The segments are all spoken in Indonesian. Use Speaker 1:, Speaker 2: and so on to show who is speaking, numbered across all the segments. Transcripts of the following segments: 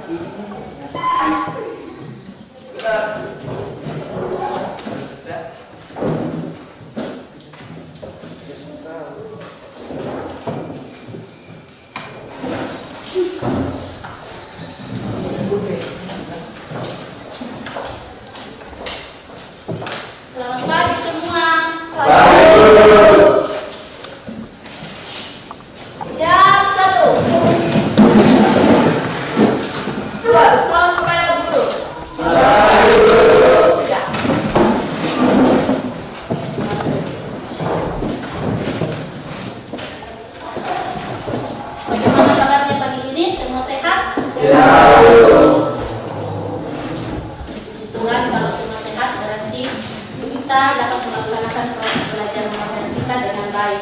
Speaker 1: Selamat pagi semua. Siap, 1, 2, salam kepada guru. Ya. Bagaimana kabarnya pagi ini? Semua sehat? Tuhan, kalau semua sehat berarti kita dapat melaksanakan proses belajar mengajar kita dengan baik.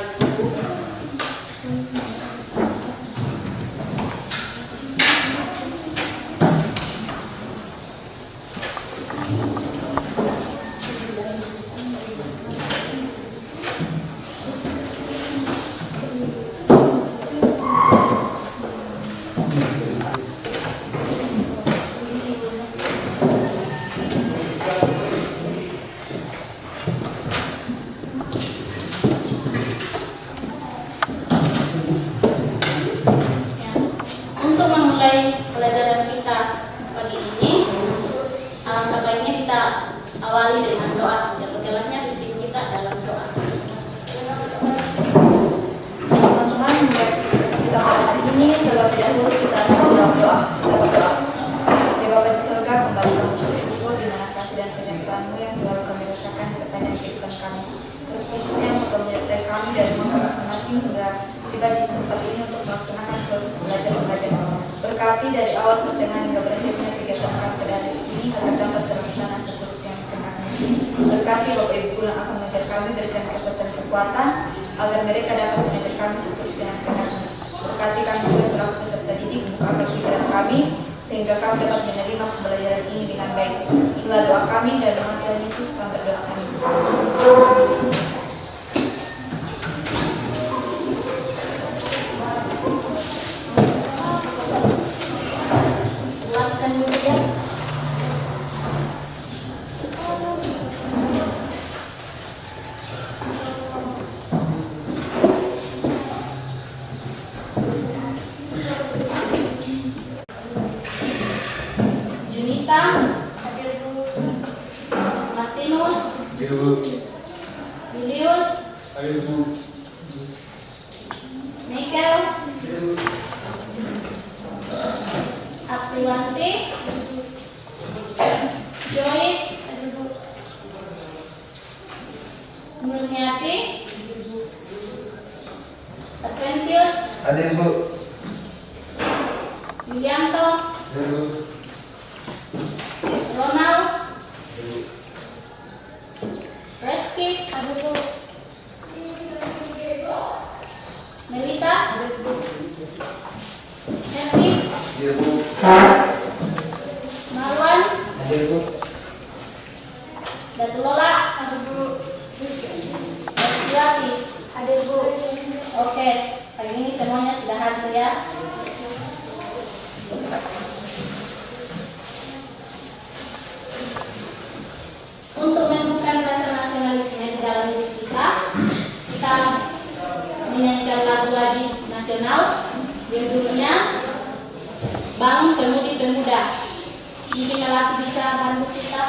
Speaker 1: Untuk memulai pelajaran kita pagi ini, alangkah baiknya kita awali dengan doa. Jadi kelasnya pimpin kita dalam doa.
Speaker 2: Teman-teman, kita hari ini terlebih dahulu kita dalam doa. Kita berdoa. Ya Bapa di surga, kembali kami bersyukur di mana kasih dan penyertaan-Mu yang selalu kami rasakan serta yang kehidupan kami. Khususnya untuk menyertai kami dan masing-masing hingga tiba di tempat ini untuk melaksanakan proses belajar mengajar. Berkati dari awal pertengahan hingga berakhirnya kegiatan kami pada hari ini agar dapat terlaksana seperti yang dikenalkan. Berkati Bapak Ibu guru yang akan mengajar kami, berikan kesehatan kekuatan agar mereka dapat mengajar kami seperti yang dikenalkan. Berkati kami juga selaku peserta didik, bukakan pikiran kami sehingga kami dapat menerima pembelajaran ini dengan baik. Inilah doa kami dan nama Tuhan Yesus kami berdoa. Amin.
Speaker 1: Laksan dulu ya. Junita, Martinus, Julius, Michael, Apriwanti, Joyce, Murniati, Adventius, Yulianto, Ronald, Reski, Melita, Henry, Marwan, Datu Lola, Siwati, Oke, hari ini semuanya sudah hadir ya. Untuk menumbuhkan rasa nasionalisme di dalam diri kita menyanyikan lagu wajib nasional judulnya Bangun Pemudi Pemuda. Mungkin Melati bisa bantu kita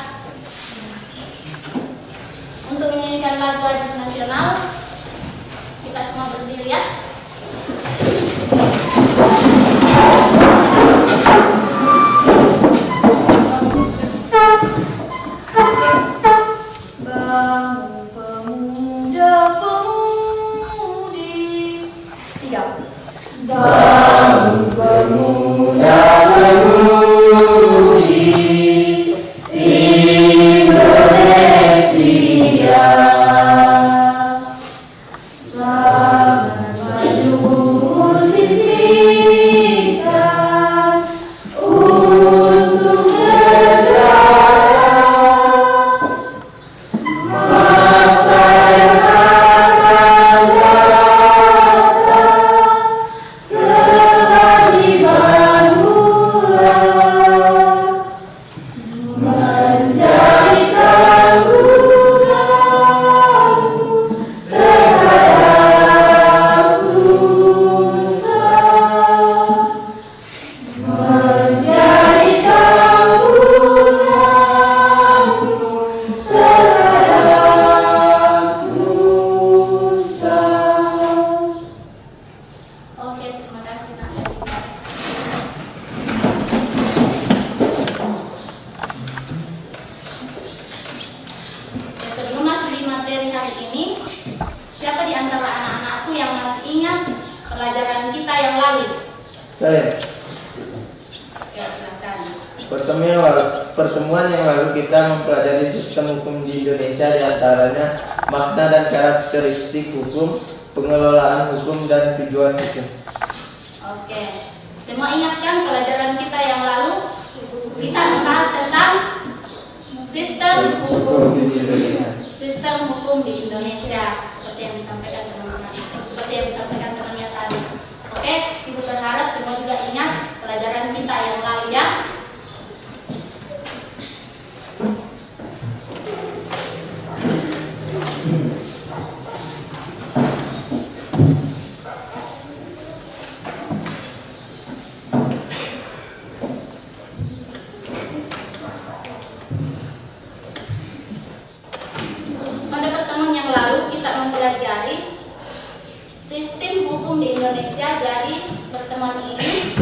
Speaker 1: untuk menyanyikan lagu wajib nasional. Kita semua berdiri ya.
Speaker 2: Bangun pemuda-pemudi. 3. Bangun pemuda-pemudi Indonesia. Selamat maju
Speaker 3: Saya.
Speaker 1: Ya, silakan.
Speaker 3: Pertemuan yang lalu kita mempelajari sistem hukum di Indonesia, diantaranya makna dan karakteristik hukum, pengelolaan hukum, dan tujuan hukum.
Speaker 1: Oke, semua ingatkan pelajaran kita yang lalu kita membahas tentang sistem hukum di Indonesia seperti yang disampaikan teman-temannya tadi. Oke, Ibu berharap semua juga ingat pelajaran kita yang lalu ya. Pada pertemuan yang lalu kita mempelajari sistem hukum di Indonesia. Jadi pertemuan ini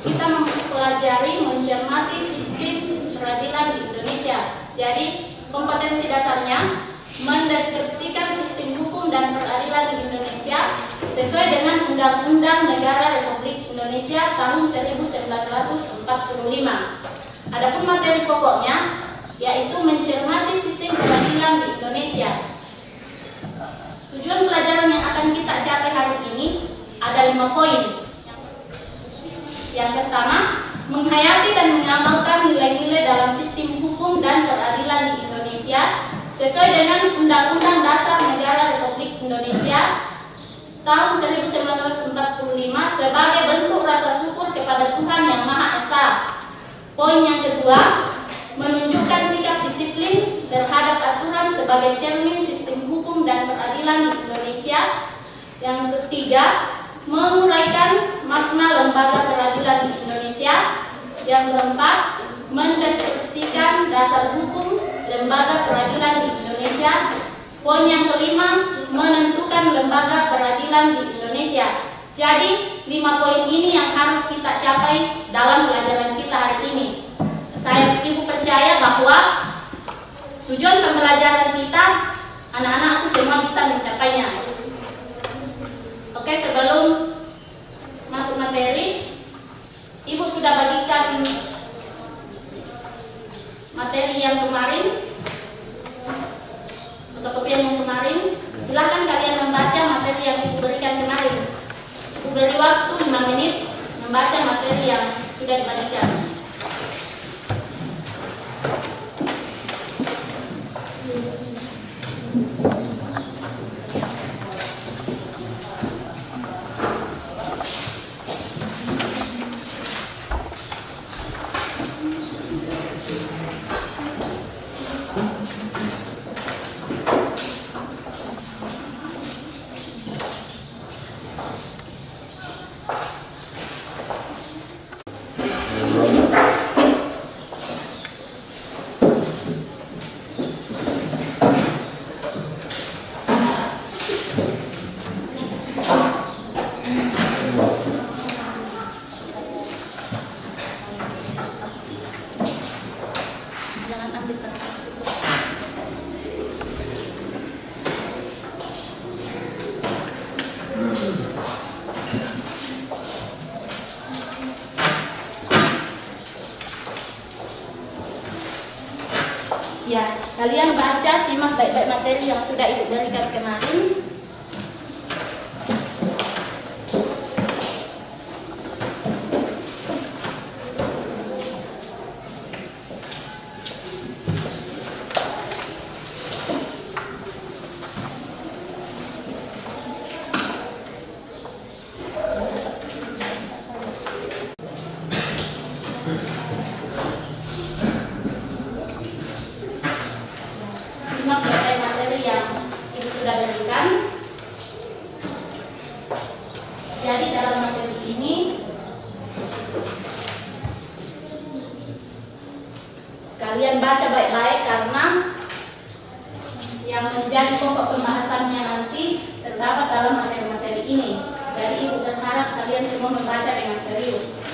Speaker 1: kita mempelajari mencermati sistem peradilan di Indonesia. Jadi kompetensi dasarnya mendeskripsikan sistem hukum dan peradilan di Indonesia sesuai dengan Undang-Undang Negara Republik Indonesia tahun 1945. Adapun materi pokoknya yaitu mencermati sistem peradilan di Indonesia. Tujuan pelajaran yang akan kita capai hari ini ada 5 poin. Yang pertama, menghayati dan mengamalkan nilai-nilai dalam sistem hukum dan peradilan di Indonesia sesuai dengan Undang-Undang Dasar Negara Republik Indonesia tahun 1945 sebagai bentuk rasa syukur kepada Tuhan Yang Maha Esa. Poin yang kedua, menunjukkan sikap disiplin terhadap aturan sebagai cermin sistem hukum dan peradilan di Indonesia. Yang ketiga, menguraikan makna lembaga peradilan di Indonesia. Yang keempat, mendeskripsikan dasar hukum lembaga peradilan di Indonesia. Poin yang kelima, menentukan lembaga peradilan di Indonesia. Jadi 5 poin ini yang harus kita capai dalam pelajaran kita hari ini. Ibu percaya bahwa tujuan pembelajaran kita, anak-anakku semua bisa mencapainya. Oke, sebelum masuk materi, Ibu sudah bagikan materi yang kemarin, fotokopian yang kemarin. Silakan kalian membaca materi yang Ibu berikan kemarin. Ibu beri waktu 5 menit membaca materi yang sudah dibagikan. Ya, kalian baca, simak baik-baik materi yang sudah Ibu berikan kemarin. Simak baik-baik materi yang Ibu sudah berikan. Jadi dalam materi ini kalian baca baik-baik karena yang menjadi pokok pembahasannya nanti terdapat dalam materi-materi ini. Jadi Ibu berharap kalian semua membaca dengan serius.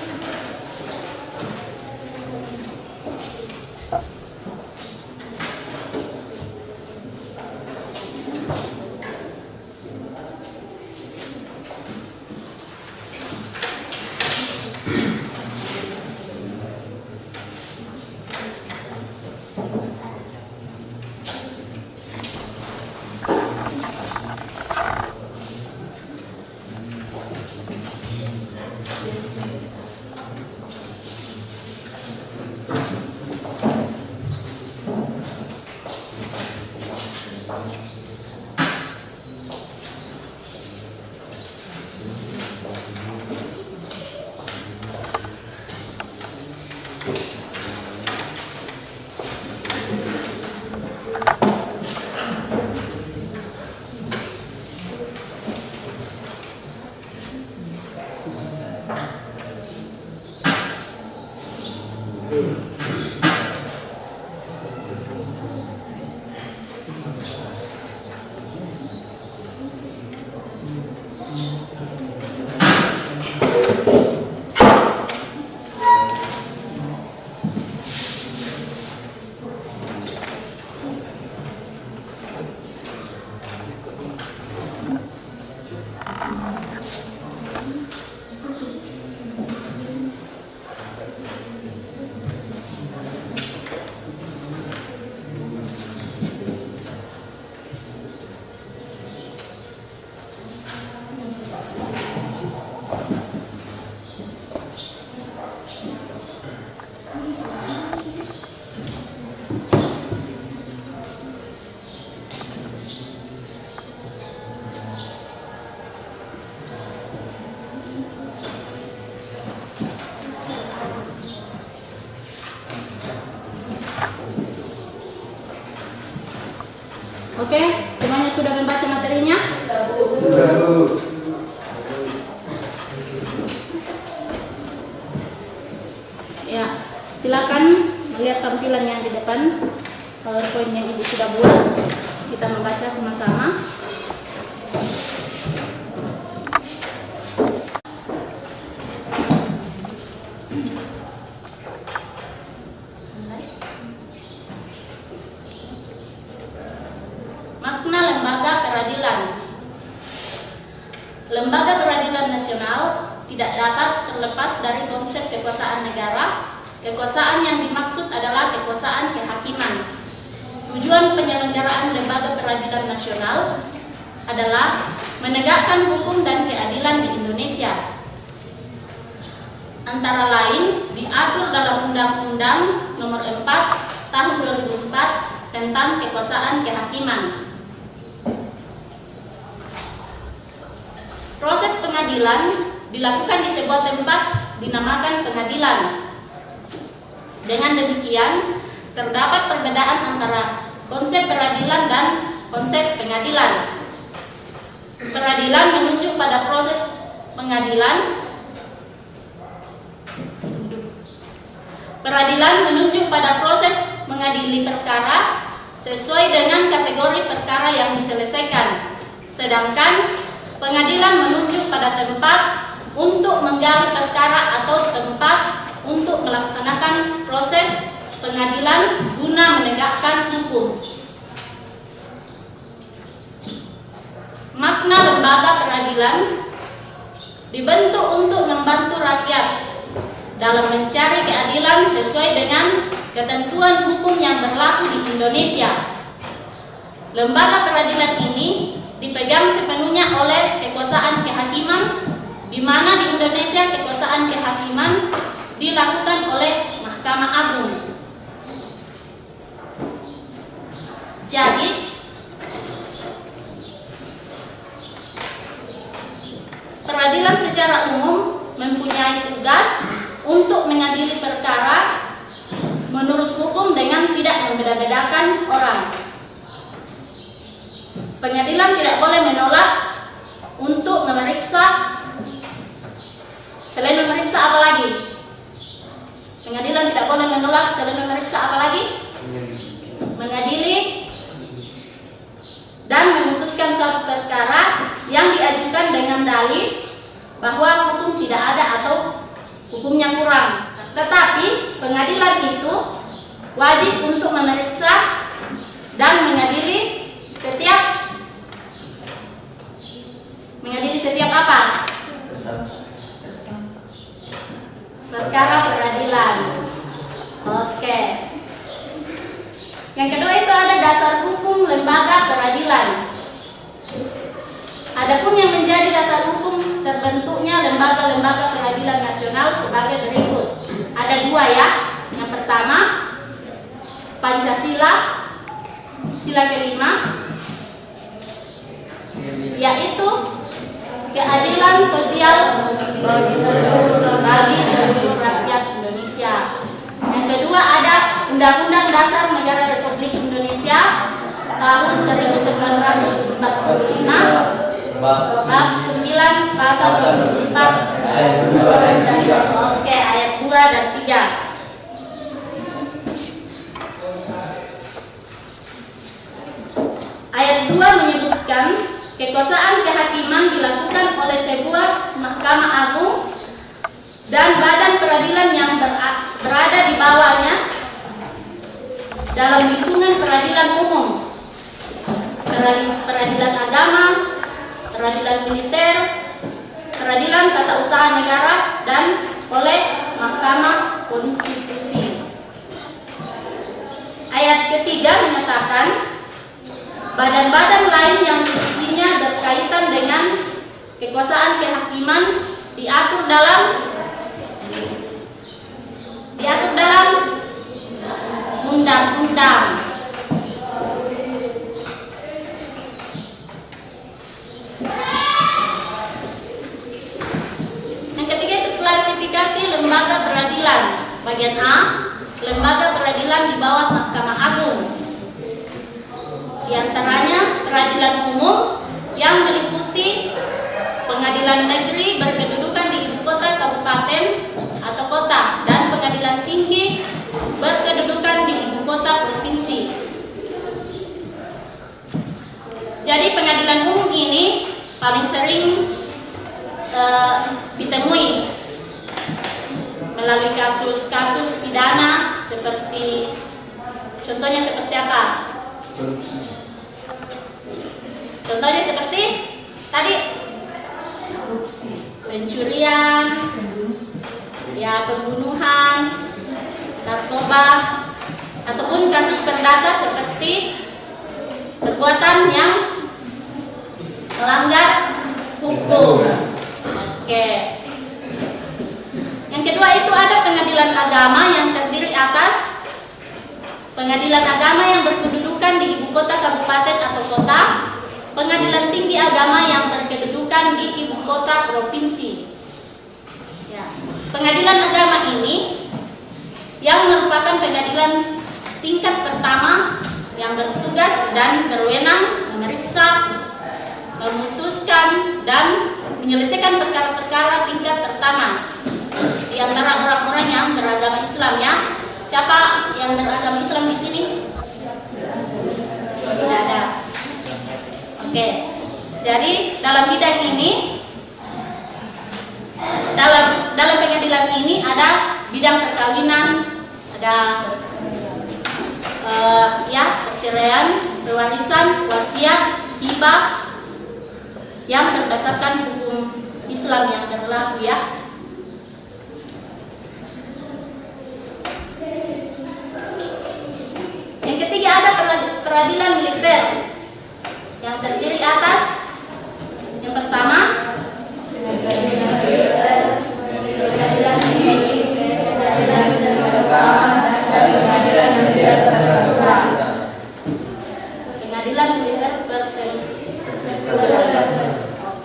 Speaker 1: Oke, semuanya sudah membaca materinya? Ya, silakan melihat tampilan yang di depan. PowerPoint yang Ibu sudah buat, kita membaca sama-sama. Makna lembaga peradilan. Lembaga peradilan nasional tidak dapat terlepas dari konsep kekuasaan negara. Kekuasaan yang dimaksud adalah kekuasaan kehakiman. Tujuan penyelenggaraan lembaga peradilan nasional adalah menegakkan hukum dan keadilan di Indonesia. Antara lain diatur dalam Undang-Undang Nomor 4 Tahun 2004 tentang kekuasaan kehakiman. Proses pengadilan dilakukan di sebuah tempat dinamakan pengadilan. Dengan demikian, terdapat perbedaan antara konsep peradilan dan konsep pengadilan. Peradilan menunjuk pada proses pengadilan. Peradilan menunjuk pada proses mengadili perkara sesuai dengan kategori perkara yang diselesaikan. Sedangkan pengadilan menunjuk pada tempat untuk menggali perkara atau tempat untuk melaksanakan proses pengadilan guna menegakkan hukum. Makna lembaga peradilan dibentuk untuk membantu rakyat dalam mencari keadilan sesuai dengan ketentuan hukum yang berlaku di Indonesia. Lembaga peradilan ini dipegang sepenuhnya oleh kekuasaan kehakiman, di mana di Indonesia kekuasaan kehakiman dilakukan oleh Mahkamah Agung. Jadi, peradilan secara umum mempunyai tugas untuk mengadili perkara menurut hukum dengan tidak membeda-bedakan orang. Pengadilan tidak boleh menolak untuk memeriksa. Selain memeriksa apa lagi? Pengadilan tidak boleh menolak selain memeriksa apa lagi? Mengadili dan memutuskan suatu perkara yang diajukan dengan dalih bahwa hukum tidak ada atau hukumnya kurang. Tetapi pengadilan itu wajib untuk memeriksa dan mengadili setiap apa? Perkara peradilan. Oke. Yang kedua itu ada dasar hukum lembaga peradilan. Adapun yang menjadi dasar hukum terbentuknya lembaga-lembaga peradilan nasional sebagai berikut. Ada dua ya. Yang pertama Pancasila, sila kelima, yaitu keadilan sosial bagi seluruh rakyat Indonesia. Yang kedua ada Undang-Undang Dasar Negara Republik Indonesia tahun 1945, bab 9 pasal 24 ayat 2 dan 3. Oke, ayat 2 dan 3. kekuasaan kehakiman dilakukan oleh sebuah Mahkamah Agung dan badan peradilan yang berada di bawahnya dalam lingkungan peradilan umum, peradilan agama, peradilan militer, peradilan tata usaha negara, dan oleh Mahkamah Konstitusi. Ayat ketiga menyatakan badan-badan lain yang fungsinya berkaitan dengan kekuasaan kehakiman diatur dalam undang-undang. Yang ketiga itu klasifikasi lembaga peradilan. Bagian A, lembaga peradilan di bawah Mahkamah Agung. Di antaranya peradilan umum yang meliputi pengadilan negeri berkedudukan di ibu kota kabupaten atau kota dan pengadilan tinggi berkedudukan di ibu kota provinsi. Jadi pengadilan umum ini paling sering ditemui melalui kasus-kasus pidana seperti, contohnya seperti apa? Contohnya seperti tadi pencurian, ya pembunuhan, narkoba, ataupun kasus perdata seperti perbuatan yang melanggar hukum. Oke. Yang kedua itu ada pengadilan agama yang terdiri atas pengadilan agama yang berkedudukan di ibu kota kabupaten atau kota, pengadilan tinggi agama yang berkedudukan di ibu kota provinsi. Ya. Pengadilan agama ini yang merupakan pengadilan tingkat pertama yang bertugas dan berwenang memeriksa, memutuskan, dan menyelesaikan perkara-perkara tingkat pertama di antara orang-orang yang beragama Islam, ya. Siapa yang beragama Islam di sini? Tidak ada. Oke. Jadi dalam bidang ini, dalam pengadilan ini ada bidang perkawinan, ada perceraian, pewarisan, wasiat, hibah yang berdasarkan hukum Islam yang berlaku, ya. Yang ketiga ada peradilan militer yang terdiri atas yang pertama pengadilan militer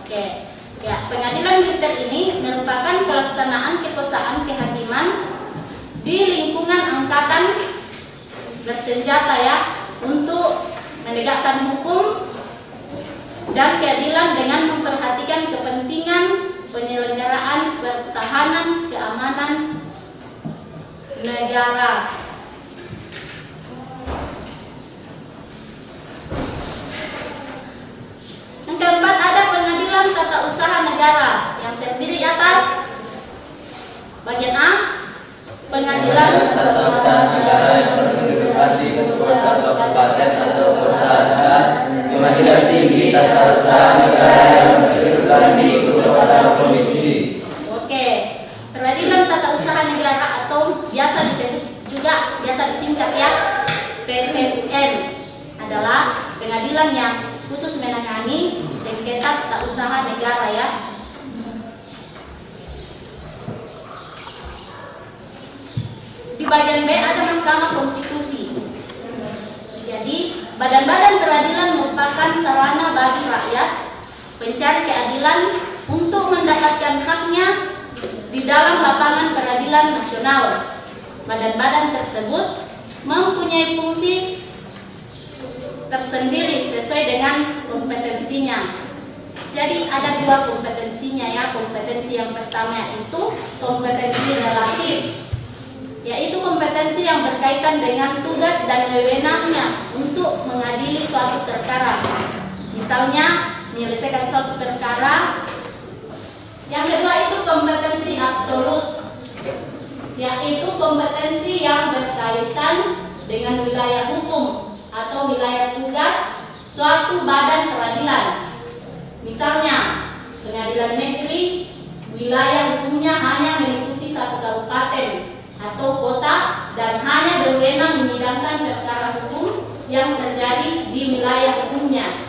Speaker 1: Oke. Ya, pengadilan militer ini merupakan pelaksanaan kekuasaan kehakiman di lingkungan angkatan bersenjata, ya, untuk menegakkan hukum dan keadilan dengan memperhatikan kepentingan penyelenggaraan pertahanan keamanan negara. Yang keempat ada pengadilan tata usaha negara yang terdiri atas bagian A, pengadilan
Speaker 3: tata usaha negara yang berkedudukan di kota kabupaten atau kota, dan pengadilan tinggi tata usaha negara yang berkedudukan di kota provinsi.
Speaker 1: Oke, peradilan tata usaha negara atau biasa disebut juga biasa disingkat, ya, PTUN adalah pengadilan yang khusus menangani sengketa tata usaha negara, ya. Di bagian B ada Mahkamah Konstitusi. Jadi badan-badan peradilan merupakan sarana bagi rakyat pencari keadilan untuk mendapatkan haknya di dalam lapangan peradilan nasional. Badan-badan tersebut mempunyai fungsi tersendiri sesuai dengan kompetensinya. Jadi ada dua kompetensinya, ya. Kompetensi yang pertama itu kompetensi relatif, yaitu kompetensi yang berkaitan dengan tugas dan wewenangnya untuk mengadili suatu perkara. Misalnya menyelesaikan suatu perkara. Yang kedua itu kompetensi absolut, yaitu kompetensi yang berkaitan dengan wilayah hukum atau wilayah tugas suatu badan peradilan. Misalnya, pengadilan negeri, wilayah hukumnya hanya meliputi satu kabupaten atau kota dan hanya berwenang menyidangkan perkara hukum yang terjadi di wilayah hukumnya.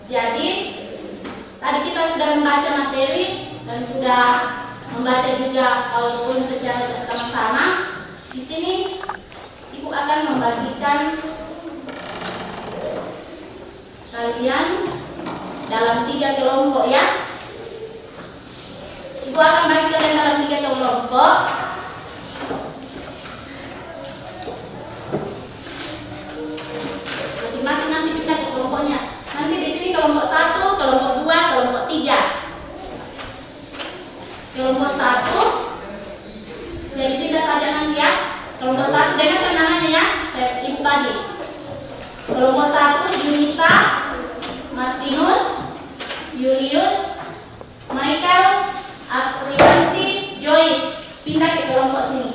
Speaker 1: Jadi, tadi kita sudah membaca materi dan sudah membaca juga walaupun secara bersama-sama. Di sini Ibu akan membagikan kalian dalam 3 kelompok ya. Ibu akan bagi kalian dalam 3 kelompok. Masing-masing nanti pindah ke kelompoknya. Nanti di sini kelompok 1, kelompok 2, kelompok 3. Kelompok 1, jadi pindah saja nanti ya. Kelompok 1 dengan namanya ya, saya Ibu bagi. Kelompok 1 Junita, Martinus, Julius, Michael, Aprianti, Joyce. Pindah ke kelompok sini.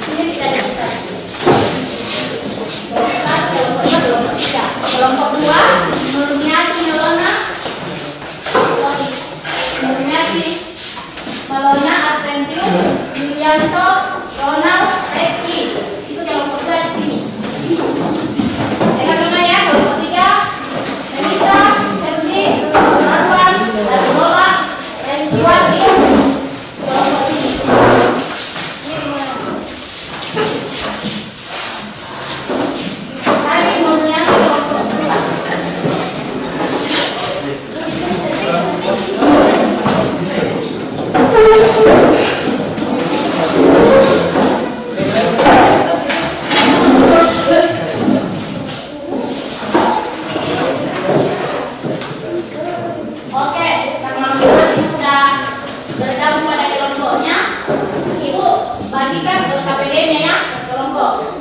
Speaker 1: Ini tidak bisa. Kelompok 2 Nurmiati Melona, Melona Adventius, Yulianto, Ronald, Reski. Itu kelompok 2 di sini. Dengan nama ya, kelompok 3 Renita, Herdi, Marwan, dan Lola, Reskiwati. Kelompok sini. Ini dimana? Hari Nurmiati kelompok 2. Oke, karena masing-masing sudah bergabung pada kelompoknya, Ibu bagikan ke KPD-nya ya, ke kelompok.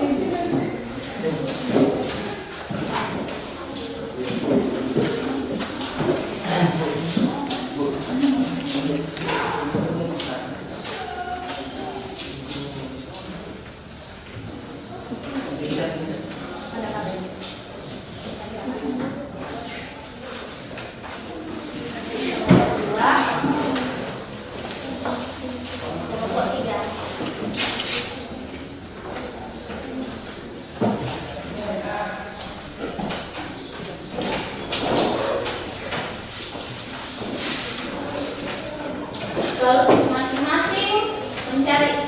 Speaker 1: Lalu masing-masing mencari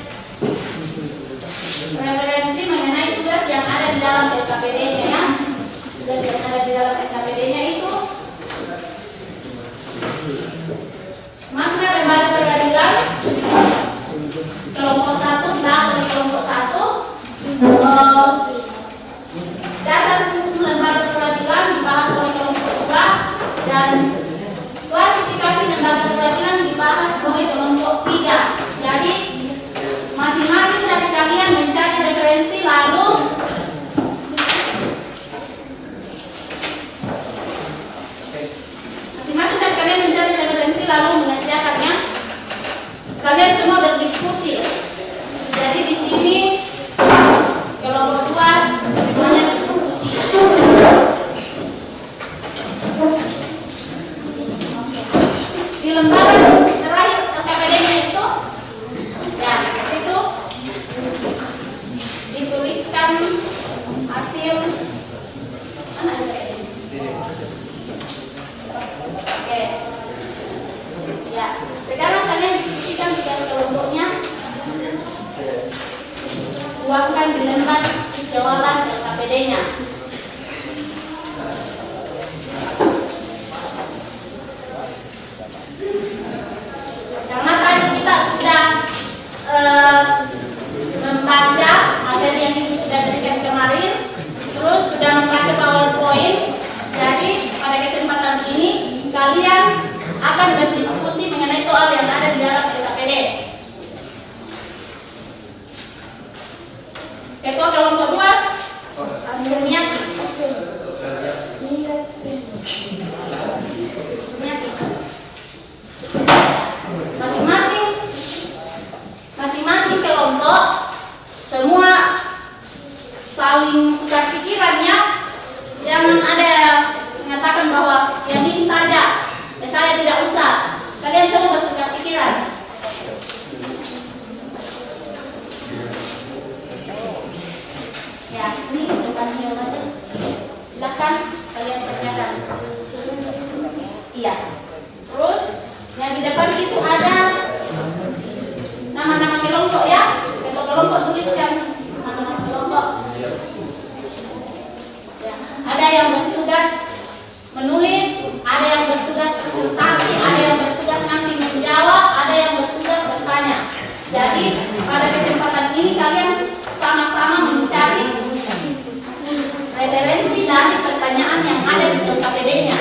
Speaker 1: referensi mengenai tugas yang ada di dalam LKPD-nya ya. Tugas yang ada di dalam LKPD-nya itu makna lembaga peradilan kelompok 1, dasar kelompok 1, dasar hukum lembaga peradilan dibahas oleh kelompok 2, dan klasifikasi lembaga peradilan dibahas oleh kelompok 3. Jadi masing-masing dari kalian mencari referensi lalu mengerjakannya. Kalian semua berdiskusi. Jadi di sini kelompok 2 semuanya berdiskusi. Di lembaga terakhir LKPD-nya itu, ya di situ dituliskan hasil mana LKPD. Oke. Ya, sekarang kalian diskusikan tugas kelompoknya. Tuangkan di lembar jawaban LKPD-nya. Karena tadi kita sudah ada yang bertugas menulis, ada yang bertugas presentasi, ada yang bertugas nanti menjawab, ada yang bertugas bertanya. Jadi pada kesempatan ini kalian sama-sama mencari referensi dari pertanyaan yang ada di KPD-nya.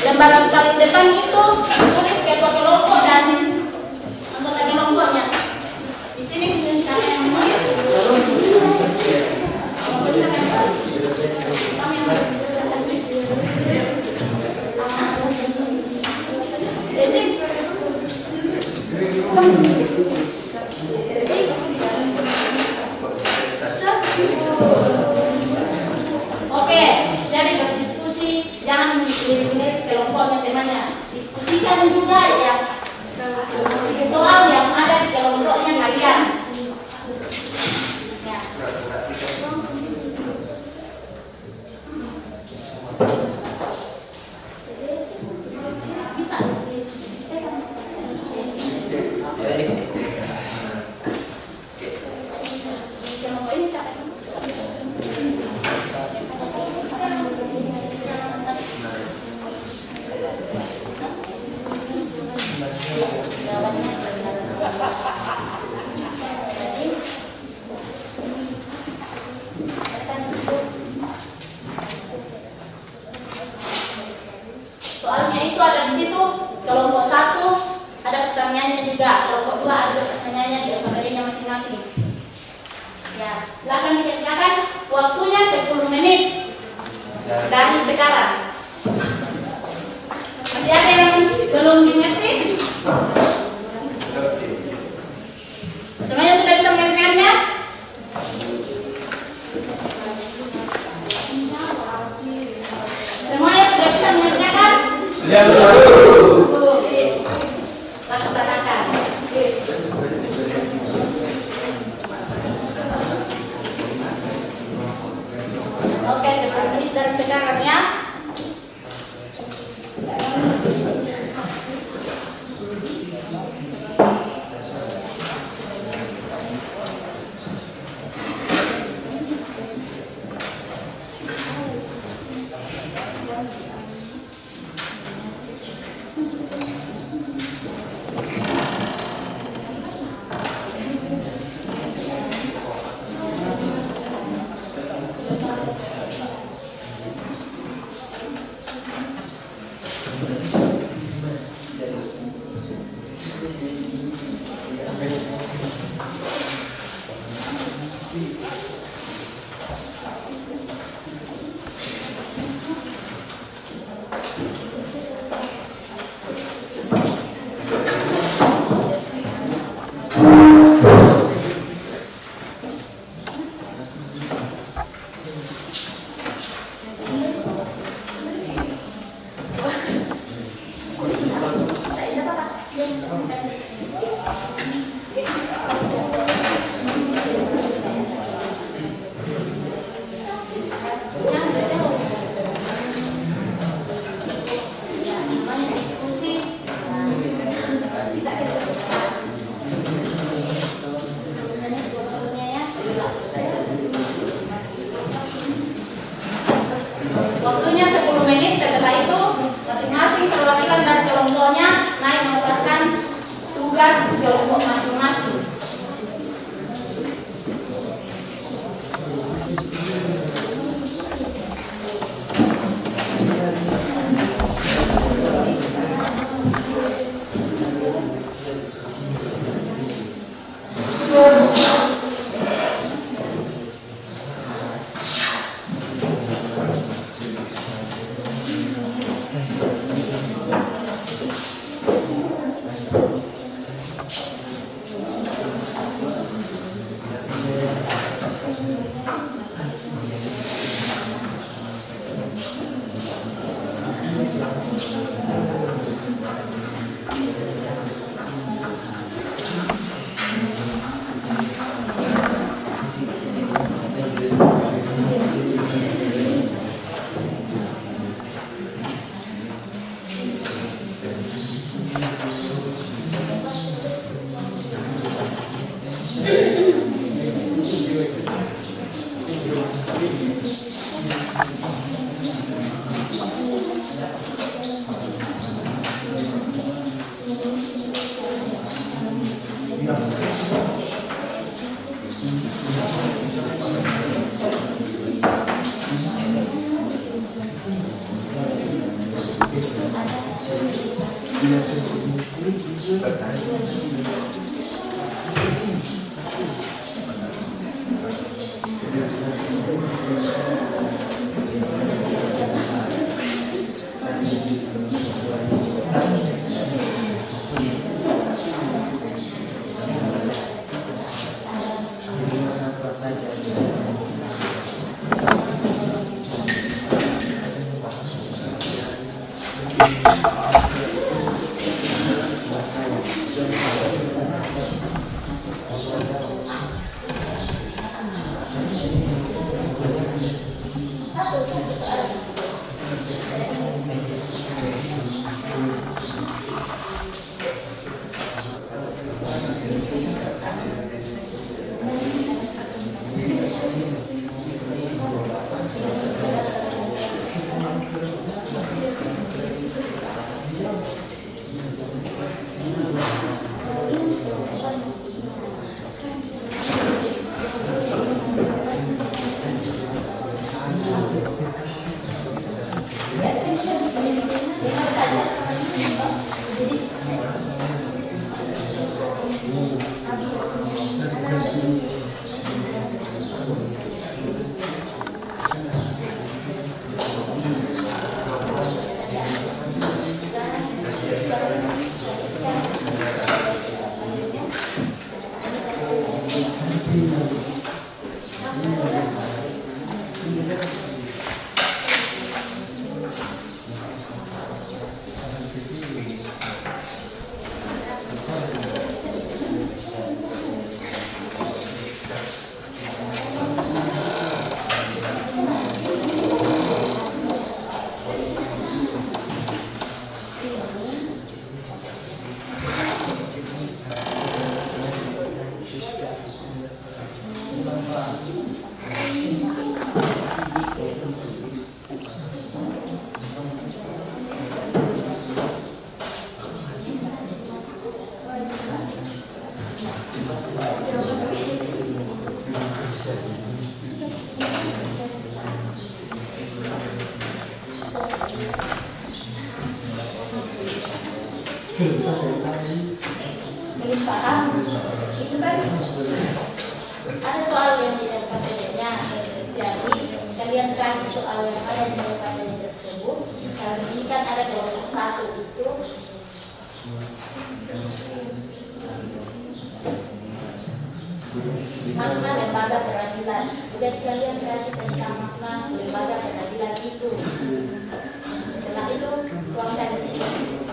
Speaker 1: Lembaran paling depan itu tulis ketua kelompok dan anggota kelompoknya. Di sini kami yang menulis. Oke, jadi berdiskusi, jangan menilai kelompoknya temannya. Diskusikan juga ya soal yang ada di kelompoknya kalian. Ya. Bisa. Kelompok ini siapa? Soalnya itu ada di situ. Kelompok 1 ada pertanyaannya juga, kelompok 2 ada pertanyaannya di KPD-nya masing-masing. Ya, silakan dikerjakan. Waktunya 10 menit dari sekarang. Masih ada yang belum dimengerti? Semuanya sudah bisa mengerjakannya? Semuanya sudah bisa mengerjakan?
Speaker 3: Ya,
Speaker 1: laksanakan. Oke, 10 menit dari sekarang ya. Waktunya 10 menit. Setelah itu masing-masing perwakilan dan kelompoknya naik melakukan tugas kelompok masing-masing. Belum paham itu kan ada soal yang tidak KPD-nya, jadi kalian kasih soal yang ada di KPD tersebut. Misalnya ini kan ada kelompok 1 itu makna lembaga peradilan, jadi kalian kasih tentang makna lembaga peradilan itu. Setelah itu tuangkan di sini.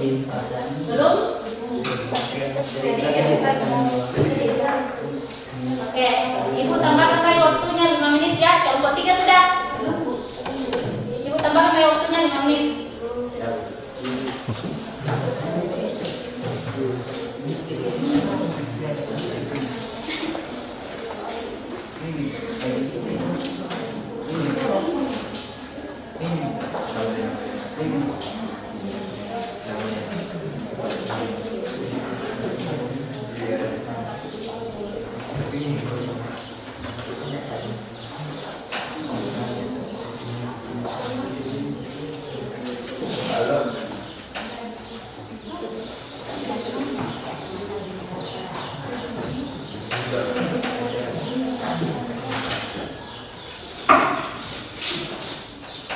Speaker 1: Belum? Oke, Ibu tambahkan lagi waktunya 5 menit ya. Kelompok 3 sudah. Ibu tambahkan lagi waktunya 5 menit.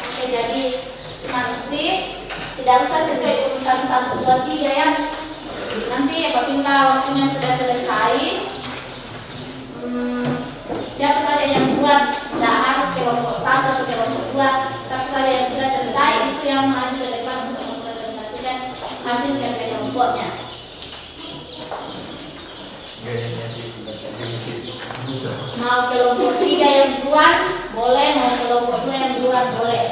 Speaker 1: Oke, jadi nanti tidak usah sesuai urutan 1, 2, 3 ya. Nanti apabila waktunya sudah selesai, siapa saja yang buat, tidak harus kelompok 1 atau kelompok 2, siapa saja yang sudah selesai itu yang maju ke depan untuk mempresentasikan hasil kerja kelompoknya. Mau kelompok 3 yang duluan boleh, mau kelompok 2 yang duluan boleh.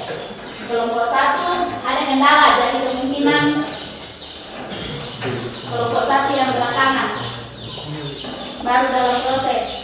Speaker 1: Kelompok 1 ada kendala jadi kemungkinan kelompok 1 yang belakangan baru dalam proses.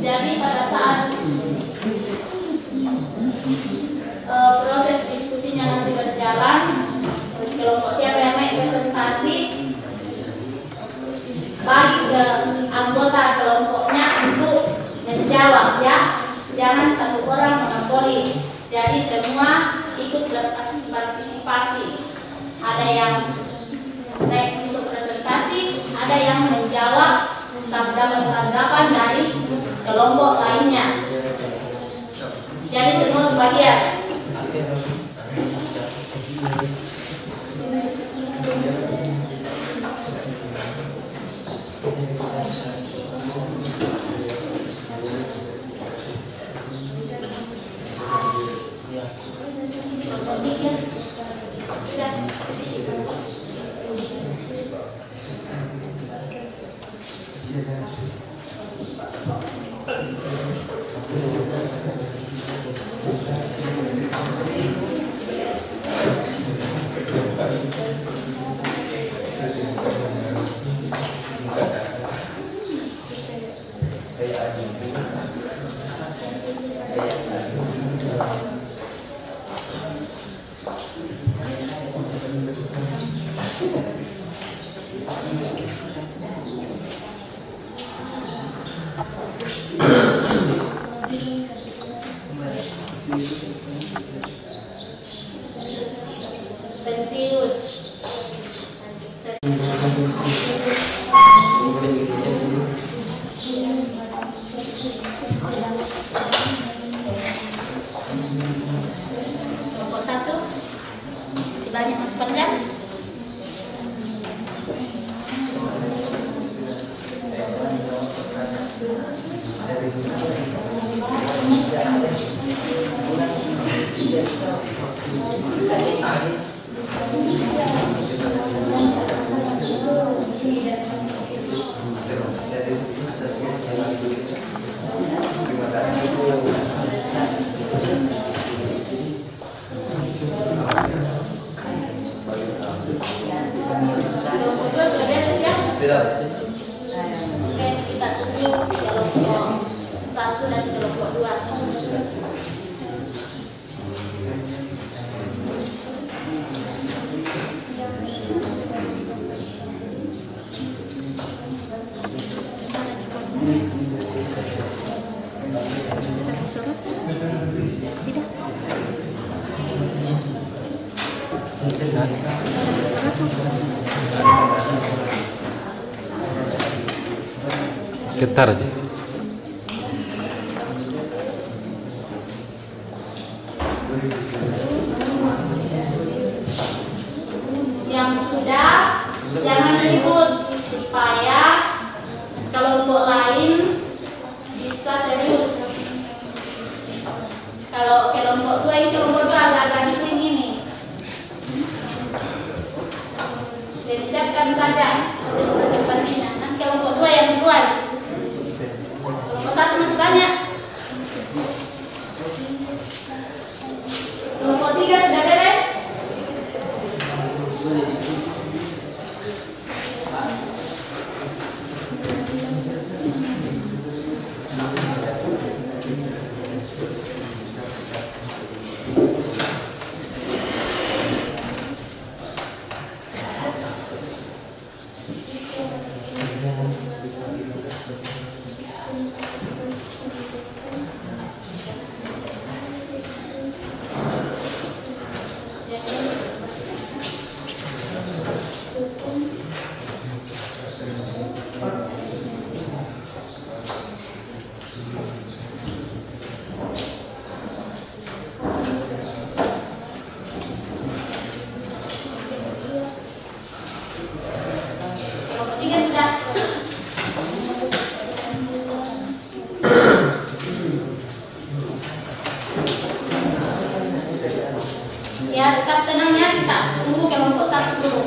Speaker 1: Jadi pada saat proses diskusinya nanti berjalan, kelompok siapa yang naik presentasi bagi ke anggota kelompoknya untuk menjawab ya, jangan satu orang monopoli. Jadi semua ikut berpartisipasi. Ada yang naik untuk presentasi, ada yang menjawab tanggapan-tanggapan dari kelompok lainnya. Jadi semua kebagian. Kelompok 1 masih banyak, masih panjang.
Speaker 3: Tidak.
Speaker 1: Oke, kita tunggu kelompok 1 dan kelompok 2.
Speaker 4: Getar aja.
Speaker 1: Yang sudah jangan ribut supaya kelompok lain bisa serius. Kalau kelompok 2 ini kelompok 2 agak-agak di sini nih. Jadi siapkan saja hasil presentasinya. Nanti kelompok 2 yang duluan. Kelompok 1 masih banyak. Kelompok 3 sudah beres. Kelompok 3 sudah. Ya, tetap tenangnya, kita tunggu kelompok 1 dulu.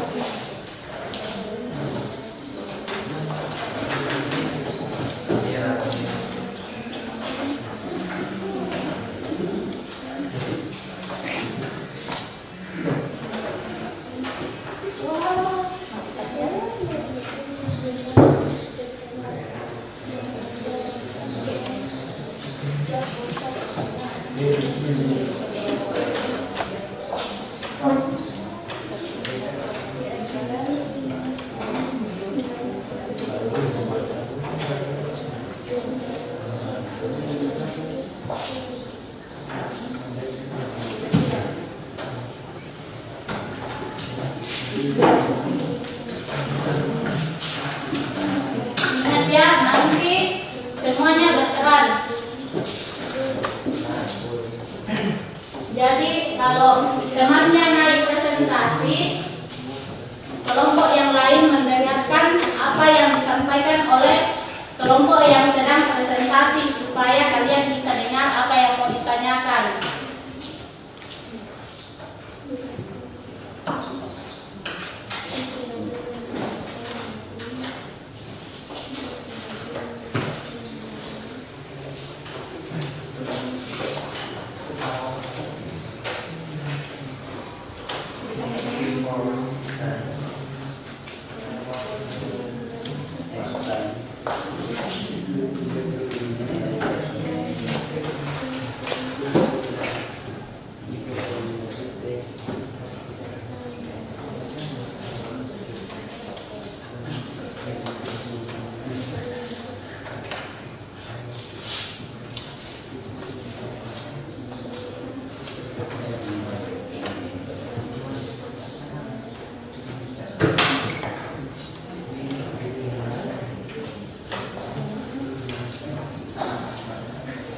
Speaker 1: Ingat ya, nanti semuanya berperan. Jadi kalau temannya naik presentasi, kelompok yang lain mendengarkan apa yang disampaikan oleh kelompok yang sedang presentasi supaya kalian bisa dengar apa yang mau ditanyakan.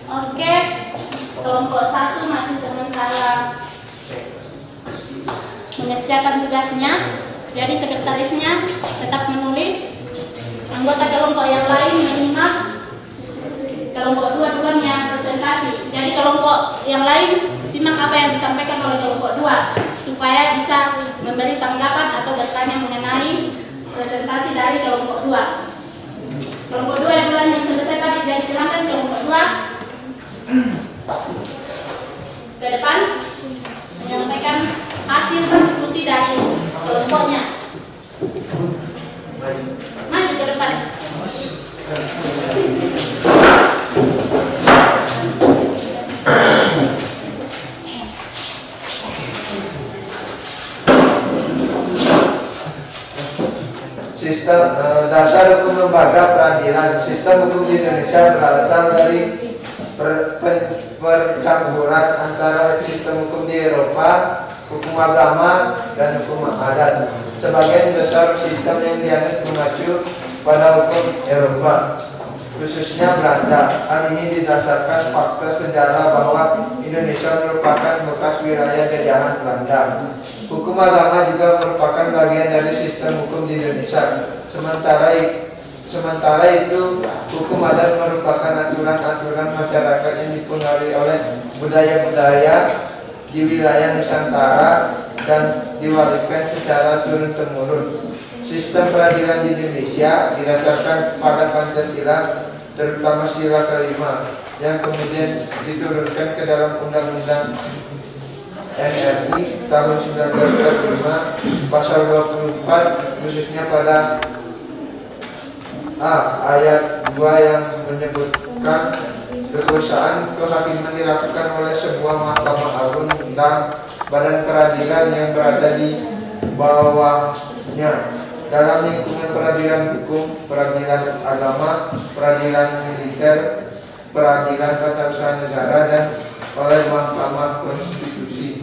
Speaker 1: Oke, kelompok 1 masih sementara mengerjakan tugasnya. Jadi sekretarisnya tetap menulis. Anggota kelompok yang lain menyimak. Kelompok 2 duluan yang presentasi. Jadi kelompok yang lain simak apa yang disampaikan oleh kelompok 2 supaya bisa memberi tanggapan atau bertanya mengenai presentasi dari kelompok 2. Kelompok 2 yang duluan yang selesai tadi, jadi silakan kelompok 2 ke depan menyampaikan hasil diskusi dari kelompoknya. Maju ke depan.
Speaker 5: Sistem dasar hukum lembaga peradilan. Sistem hukum di Indonesia berasal dari percampuran antara sistem hukum di Eropa, hukum agama, dan hukum adat. Sebagian besar sistem yang dianut mengacu pada hukum Eropa, khususnya Belanda. Hal ini didasarkan fakta sejarah bahwa Indonesia merupakan bekas wilayah jajahan Belanda. Hukum agama juga merupakan bagian dari sistem hukum di Indonesia. Sementara itu, hukum adat merupakan aturan-aturan masyarakat yang dipengaruhi oleh budaya-budaya di wilayah Nusantara dan diwariskan secara turun-temurun. Sistem peradilan di Indonesia didasarkan pada Pancasila, terutama sila kelima, yang kemudian diturunkan ke dalam Undang-Undang NRI tahun 1945 pasal 24, khususnya pada ayat 2 yang menyebutkan kekuasaan kehakiman dilakukan oleh sebuah mahkamah agung dan badan peradilan yang berada di bawahnya dalam lingkungan peradilan hukum, peradilan agama, peradilan militer, peradilan tata usaha negara, dan oleh Mahkamah Konstitusi.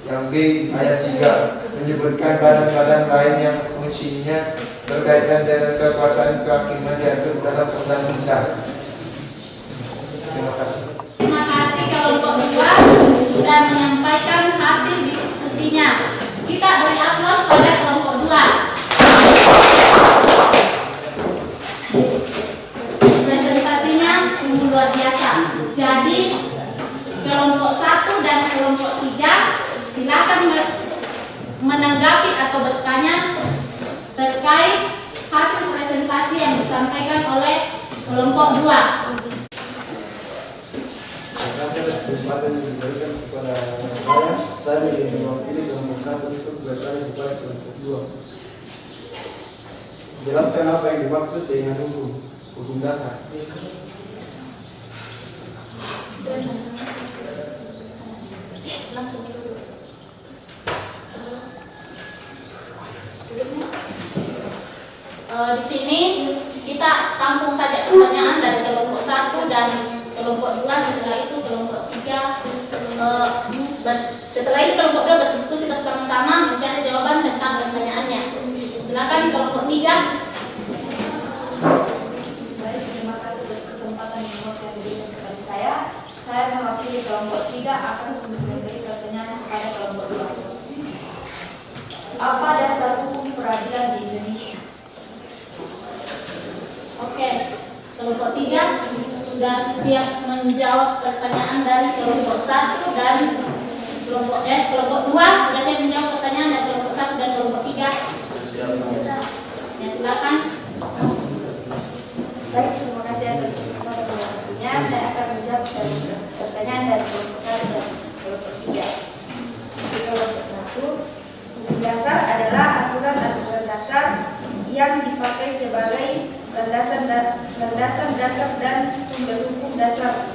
Speaker 5: Yang B ayat 3 menyebutkan badan-badan lain yang fungsinya berkaitan dengan kekuasaan kehakiman diatur dalam undang-undang. Terima kasih.
Speaker 1: Terima kasih kelompok 2 sudah menyampaikan hasil diskusinya. Kita beri aplaus pada kelompok 2. Presentasinya sungguh luar biasa. Jadi kelompok 1 dan kelompok 3 silakan menanggapi atau bertanya terkait hasil presentasi yang disampaikan oleh kelompok 2.
Speaker 6: Kesempatan yang diberikan kepada saya menjadi mewakili kelompok 1 untuk bertanya kepada kelompok 2. Jelaskan apa yang dimaksud dengan hukum dasar.
Speaker 1: Langsung dulu. Di sini kita tampung saja pertanyaan dari kelompok 1 dan kelompok 2. Setelah itu kelompok 3 setelah itu kelompok 2 berdiskusi bersama-sama mencari jawaban tentang pertanyaannya. Silakan kelompok 3.
Speaker 2: Baik, terima kasih atas kesempatan yang diberikan kepada saya. Saya mewakili kelompok 3 akan memberi pertanyaan kepada kelompok 2. Apa dasar hukum peradilan di Indonesia?
Speaker 1: Oke, kelompok 3 sudah siap menjawab pertanyaan dari kelompok 1 dan kelompok 2 sudah siap menjawab pertanyaan dari kelompok 1 dan kelompok 3. Ya, silakan.
Speaker 2: Baik, terima kasih atas kesempatan yang waktunya. Saya akan menjawab pertanyaan dari kelompok 1 dan kelompok 3. Di kelompok 1, hukum dasar adalah aturan-aturan dasar yang dipakai sebagai landasan dasar dan sumber hukum dasar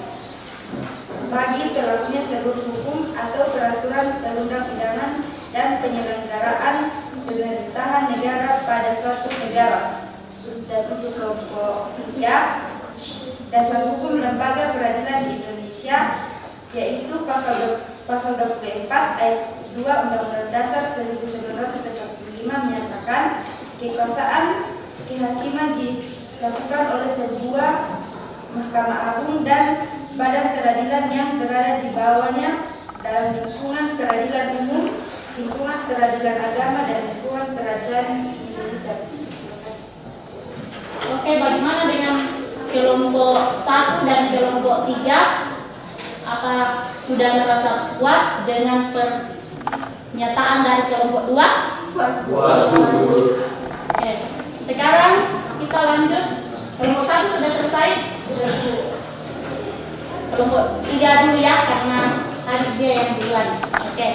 Speaker 2: bagi berlakunya seluruh hukum atau peraturan perundang-undangan dan penyelenggaraan pemerintahan negara pada suatu negara. Dan untuk kelompok 3, dasar hukum lembaga peradilan di Indonesia yaitu pasal 24 ayat 2 Undang-Undang Dasar 1945 menyatakan kekuasaan kehakiman dilakukan oleh sebuah Mahkamah Agung dan badan peradilan yang berada di bawahnya dalam lingkungan peradilan umum, lingkungan peradilan agama, dan lingkungan peradilan militer. Terima kasih.
Speaker 1: Oke, bagaimana dengan kelompok 1 dan kelompok 3? Apa sudah merasa puas dengan pernyataan dari kelompok 2?
Speaker 2: Puas.
Speaker 1: Oke, sekarang kita lanjut. Kelompok 1 sudah selesai? Sudah dulu. Kelompok 3 dulu ya, karena tadi dia yang duluan. Oke.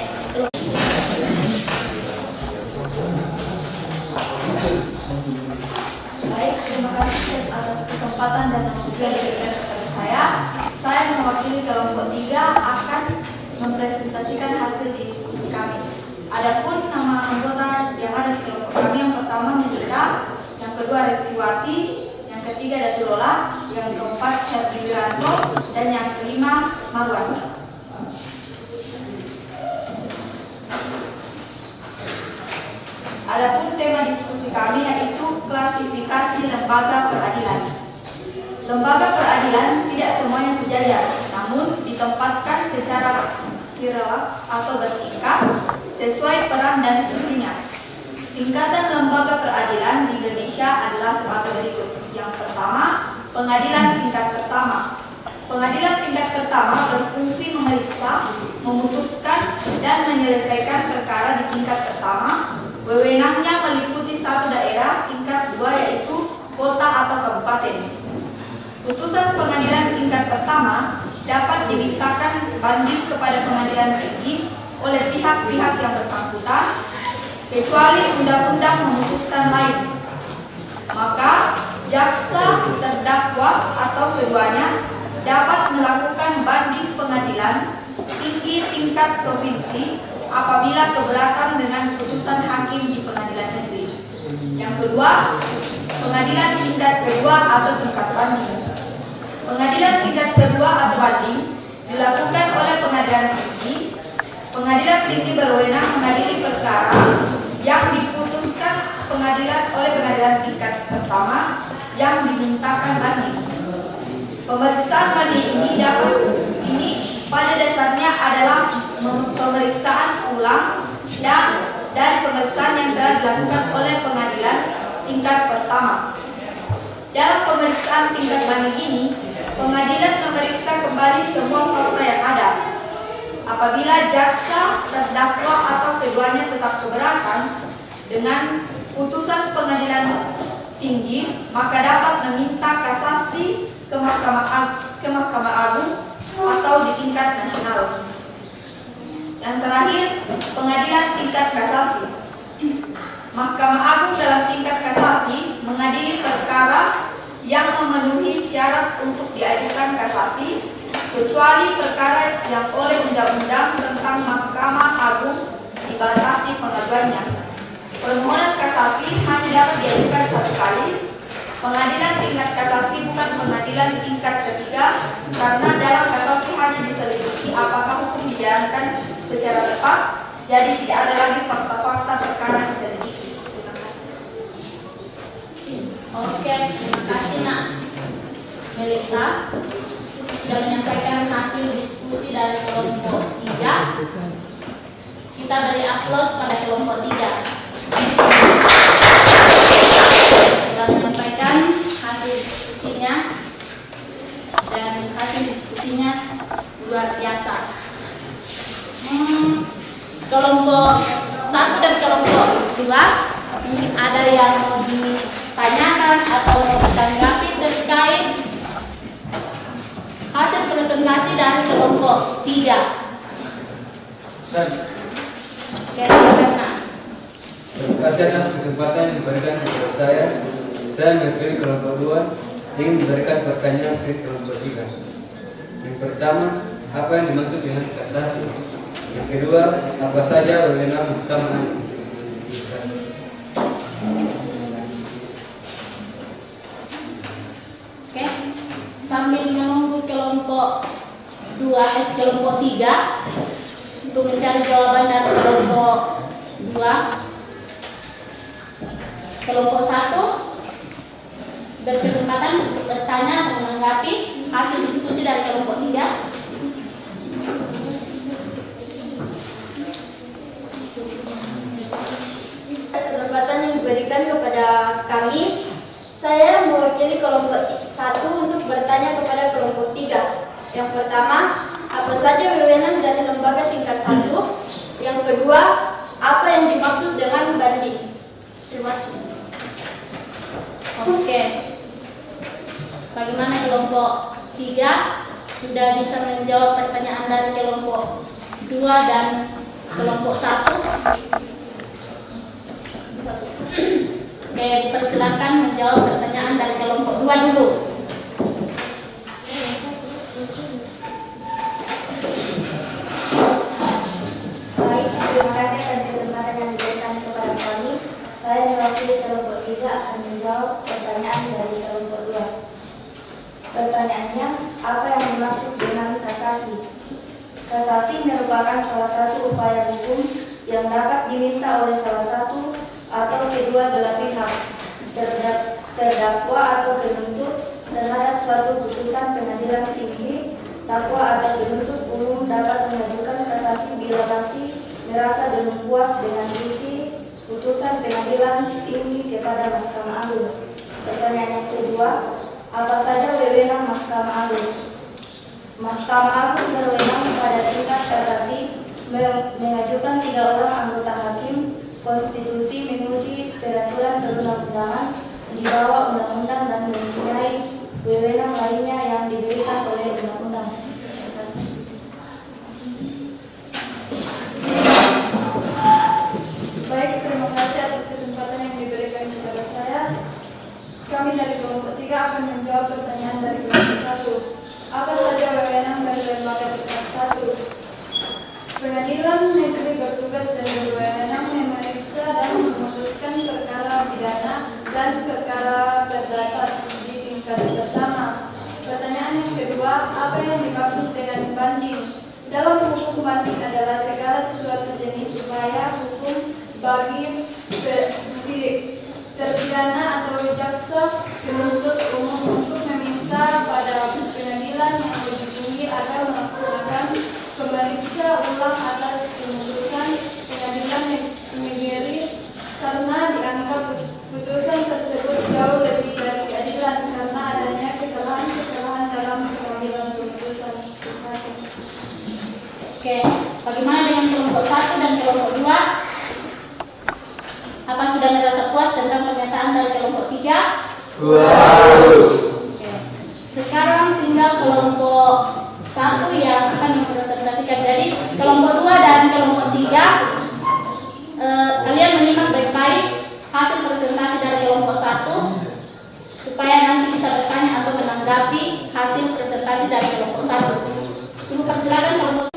Speaker 2: Baik, terima kasih atas kesempatan dan waktu yang diberikan kepada saya. Saya mewakili kelompok 3 akan mempresentasikan hasil diskusi kami. Adapun nama anggota yang ada di kelompok kami, yang pertama Melita, yang kedua Reskiwati, yang ketiga Datulola, yang keempat Herdi Wiranto, dan yang kelima Marwan. Adapun tema diskusi kami yaitu klasifikasi lembaga peradilan. Lembaga peradilan tidak semuanya sejajar, namun ditempatkan secara hierarkis atau bertingkat sesuai peran dan fungsinya. Tingkatan lembaga peradilan di Indonesia adalah sebagai berikut. Yang pertama, pengadilan tingkat pertama. Pengadilan tingkat pertama berfungsi memeriksa, memutuskan, dan menyelesaikan perkara di tingkat pertama. Wewenangnya meliputi satu daerah, tingkat dua yaitu kota atau kabupaten. Putusan pengadilan tingkat pertama dapat dimintakan banding kepada pengadilan tinggi oleh pihak-pihak yang bersangkutan, kecuali undang-undang memutuskan lain. Maka jaksa, terdakwa, atau keduanya dapat melakukan banding pengadilan tinggi tingkat provinsi apabila keberatan dengan putusan hakim di pengadilan negeri. Yang kedua, pengadilan tingkat kedua atau tingkat banding. Pengadilan tingkat kedua atau banding dilakukan oleh pengadilan tinggi. Pengadilan tinggi berwenang mengadili perkara yang diputuskan oleh pengadilan tingkat pertama yang dimintakan banding. Pemeriksaan banding ini pada dasarnya adalah pemeriksaan ulang dan dari pemeriksaan yang telah dilakukan oleh pengadilan tingkat pertama. Dalam pemeriksaan tingkat banding ini, pengadilan memeriksa kembali semua fakta yang ada. Apabila jaksa, terdakwa, atau keduanya tetap keberatan dengan putusan pengadilan tinggi, maka dapat meminta kasasi ke Mahkamah Agung atau di tingkat nasional. Yang terakhir, pengadilan tingkat kasasi. Mahkamah Agung dalam tingkat kasasi mengadili perkara yang memenuhi syarat untuk diajukan kasasi, kecuali perkara yang oleh undang-undang tentang Mahkamah Agung dibatasi pengajuannya. Permohonan kasasi hanya dapat diajukan satu kali. Pengadilan tingkat kasasi bukan pengadilan tingkat ketiga, karena dalam kasasi hanya diselidiki apakah hukum dijalankan secara tepat, jadi tidak ada lagi fakta-fakta perkara diselidiki. Terima kasih.
Speaker 1: Oke, terima kasih Nak Melisa sudah menyampaikan hasil diskusi dari kelompok 3. Kita beri aplaus pada kelompok 3. Sudah menyampaikan hasil diskusinya dan hasil diskusinya luar biasa. Kelompok 1 dan kelompok 2 mungkin ada yang mau ditanyakan atau mau ditanggapi terkait hasil presentasi dari kelompok 3. Oke, silakan Nak.
Speaker 6: Terima kasih atas kesempatan yang diberikan kepada saya. Saya mewakili kelompok 2 ingin memberikan pertanyaan ke kelompok 3. Yang pertama, apa yang dimaksud dengan kasasi? Yang kedua, apa saja wewenang Mahkamah Agung?
Speaker 1: Oke, sambil menunggu kelompok 3 untuk mencari jawaban dari kelompok 2, kelompok 1 berkesempatan untuk bertanya dan menanggapi hasil diskusi dari kelompok 3.
Speaker 7: Kesempatan yang diberikan kepada kami, saya mewakili kelompok 1 untuk bertanya kepada kelompok 3. Yang pertama, apa saja wewenang dari lembaga tingkat 1? Yang kedua, apa yang dimaksud dengan banding? Terima kasih.
Speaker 1: Oke, bagaimana kelompok 3 sudah bisa menjawab pertanyaan dari kelompok 2 dan kelompok 1? Oke, dipersilakan menjawab pertanyaan dari kelompok 2 dulu.
Speaker 7: Baik, terima kasih atas kesempatan yang diberikan kepada kami. Saya mewakili kelompok 3 akan menjawab pertanyaan dari kelompok 2. Pertanyaannya, apa yang dimaksud dengan kasasi? Kasasi merupakan salah satu upaya hukum yang dapat diminta oleh salah satu
Speaker 2: atau kedua belah pihak, terdakwa atau penuntut terhadap suatu putusan pengadilan tinggi, dakwa atau penuntut umum dapat mengajukan kasasi bila masih merasa belum puas dengan isi putusan pengadilan tinggi kepada Mahkamah Agung. Pertanyaan yang kedua, apa saja wewenang Mahkamah Agung? Mahkamah Agung berwenang pada tingkat kasasi mengajukan 3 orang anggota hakim konstitusi menguji peraturan perundang-undangan di bawah undang-undang dan mempunyai wewenang lainnya yang diberikan oleh undang-undang. Terima kasih. Baik, terima kasih atas kesempatan yang diberikan kepada saya. Kami dari kelompok 3 akan menjawab pertanyaan dari kelompok 1. Apa saja wewenang dari lembaga tingkat 1? Pengadilan negeri bertugas dan berwenang memeriksa dan memutuskan perkara pidana dan perkara perdata di tingkat pertama. Pertanyaan yang kedua, apa yang dimaksud dengan banding? Dalam hukum banding adalah segala sesuatu jenis upaya hukum bagi terpidana atau jaksa penuntut umum untuk meminta pada pengadilan yang lebih tinggi agar melaksanakan pemeriksa ulang atas keputusan pengadilan negeri karena dianggap putusan tersebut jauh lebih dari keadilan karena adanya kesalahan-kesalahan dalam pengambilan keputusan. Terima kasih.
Speaker 1: Oke, bagaimana dengan kelompok 1 dan kelompok 2? Apa sudah merasa puas tentang pernyataan dari kelompok 3?
Speaker 5: Puas.
Speaker 1: Oke. Sekarang tinggal kelompok 1 yang akan mempresentasikan. Jadi kelompok 2 dan kelompok 3 kalian menyimak baik-baik hasil presentasi dari kelompok 1 supaya nanti bisa bertanya atau menanggapi hasil presentasi dari kelompok 1. Ibu persilakan kelompok.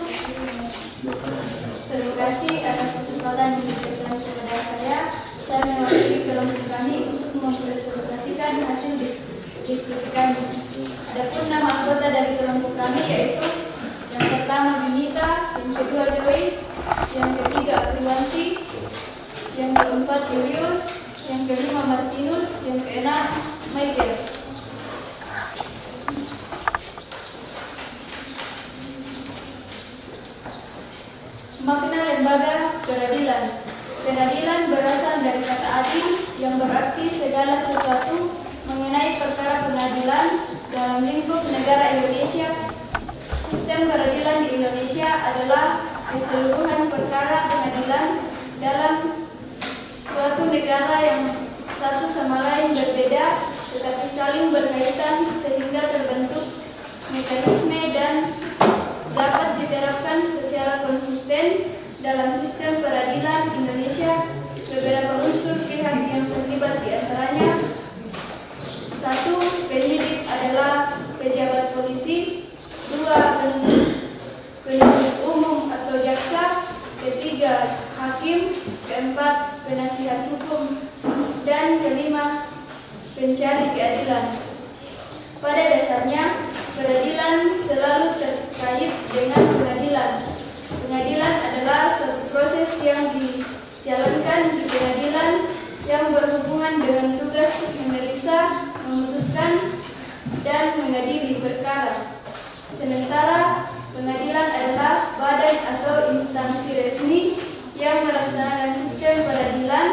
Speaker 2: Terima kasih atas kesempatan yang diberikan kepada saya. Saya mewakili kelompok kami untuk mempresentasikan hasil diskusi kami. Adapun nama anggota dari kelompok kami yaitu yang pertama Binita, yang kedua Joyce, yang ketiga Priwanti, yang keempat Julius, yang kelima Martinus, yang keenam Michael. Makna lembaga peradilan. Peradilan berasal dari kata adil yang berarti segala sesuatu mengenai perkara pengadilan dalam lingkup negara Indonesia. Sistem peradilan di Indonesia adalah keseluruhan perkara pengadilan dalam suatu negara yang satu sama lain berbeda tetapi saling berkaitan sehingga terbentuk mekanisme dan dapat diterapkan secara konsisten dalam sistem peradilan Indonesia. Beberapa unsur pihak yang terlibat diantaranya: 1. Penyidik adalah pejabat polisi. 2. Penuntut umum atau jaksa. 3. Hakim. 4. Penasihat hukum. Dan 5. Pencari keadilan. Pada dasarnya, peradilan selalu terkait dengan pengadilan. Pengadilan adalah suatu proses yang dijalankan di pengadilan yang berhubungan dengan tugas memeriksa, memutuskan, dan mengadili perkara. Sementara pengadilan adalah badan atau instansi resmi yang melaksanakan sistem peradilan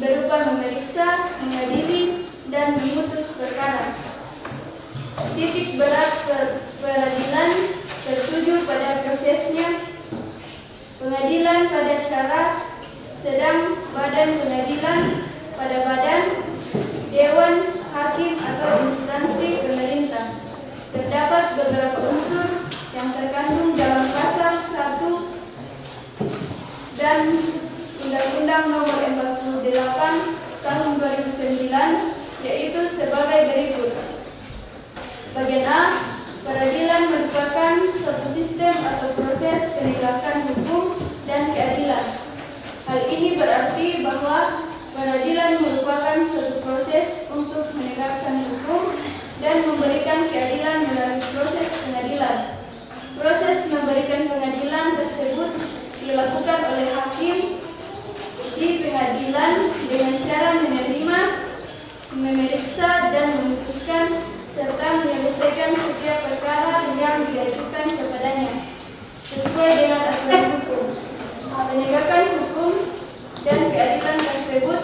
Speaker 2: berupa memeriksa, mengadili, dan memutus perkara. Titik berat peradilan tertuju pada prosesnya, pengadilan pada cara, sedang badan pengadilan pada badan, dewan, hakim atau instansi pemerintah. Terdapat beberapa unsur yang terkandung dalam pasal 1 dan Undang-Undang Nomor 48 Tahun 2009, yaitu sebagai berikut. Bagian A, peradilan merupakan suatu sistem atau proses penegakan hukum dan keadilan. Hal ini berarti bahwa peradilan merupakan suatu proses untuk menegakkan hukum dan memberikan keadilan melalui proses pengadilan. Proses memberikan pengadilan tersebut dilakukan oleh hakim di pengadilan dengan
Speaker 7: memeriksa dan memutuskan serta menyelesaikan setiap perkara yang diajukan kepadanya sesuai dengan aturan hukum. Penegakan hukum dan keadilan tersebut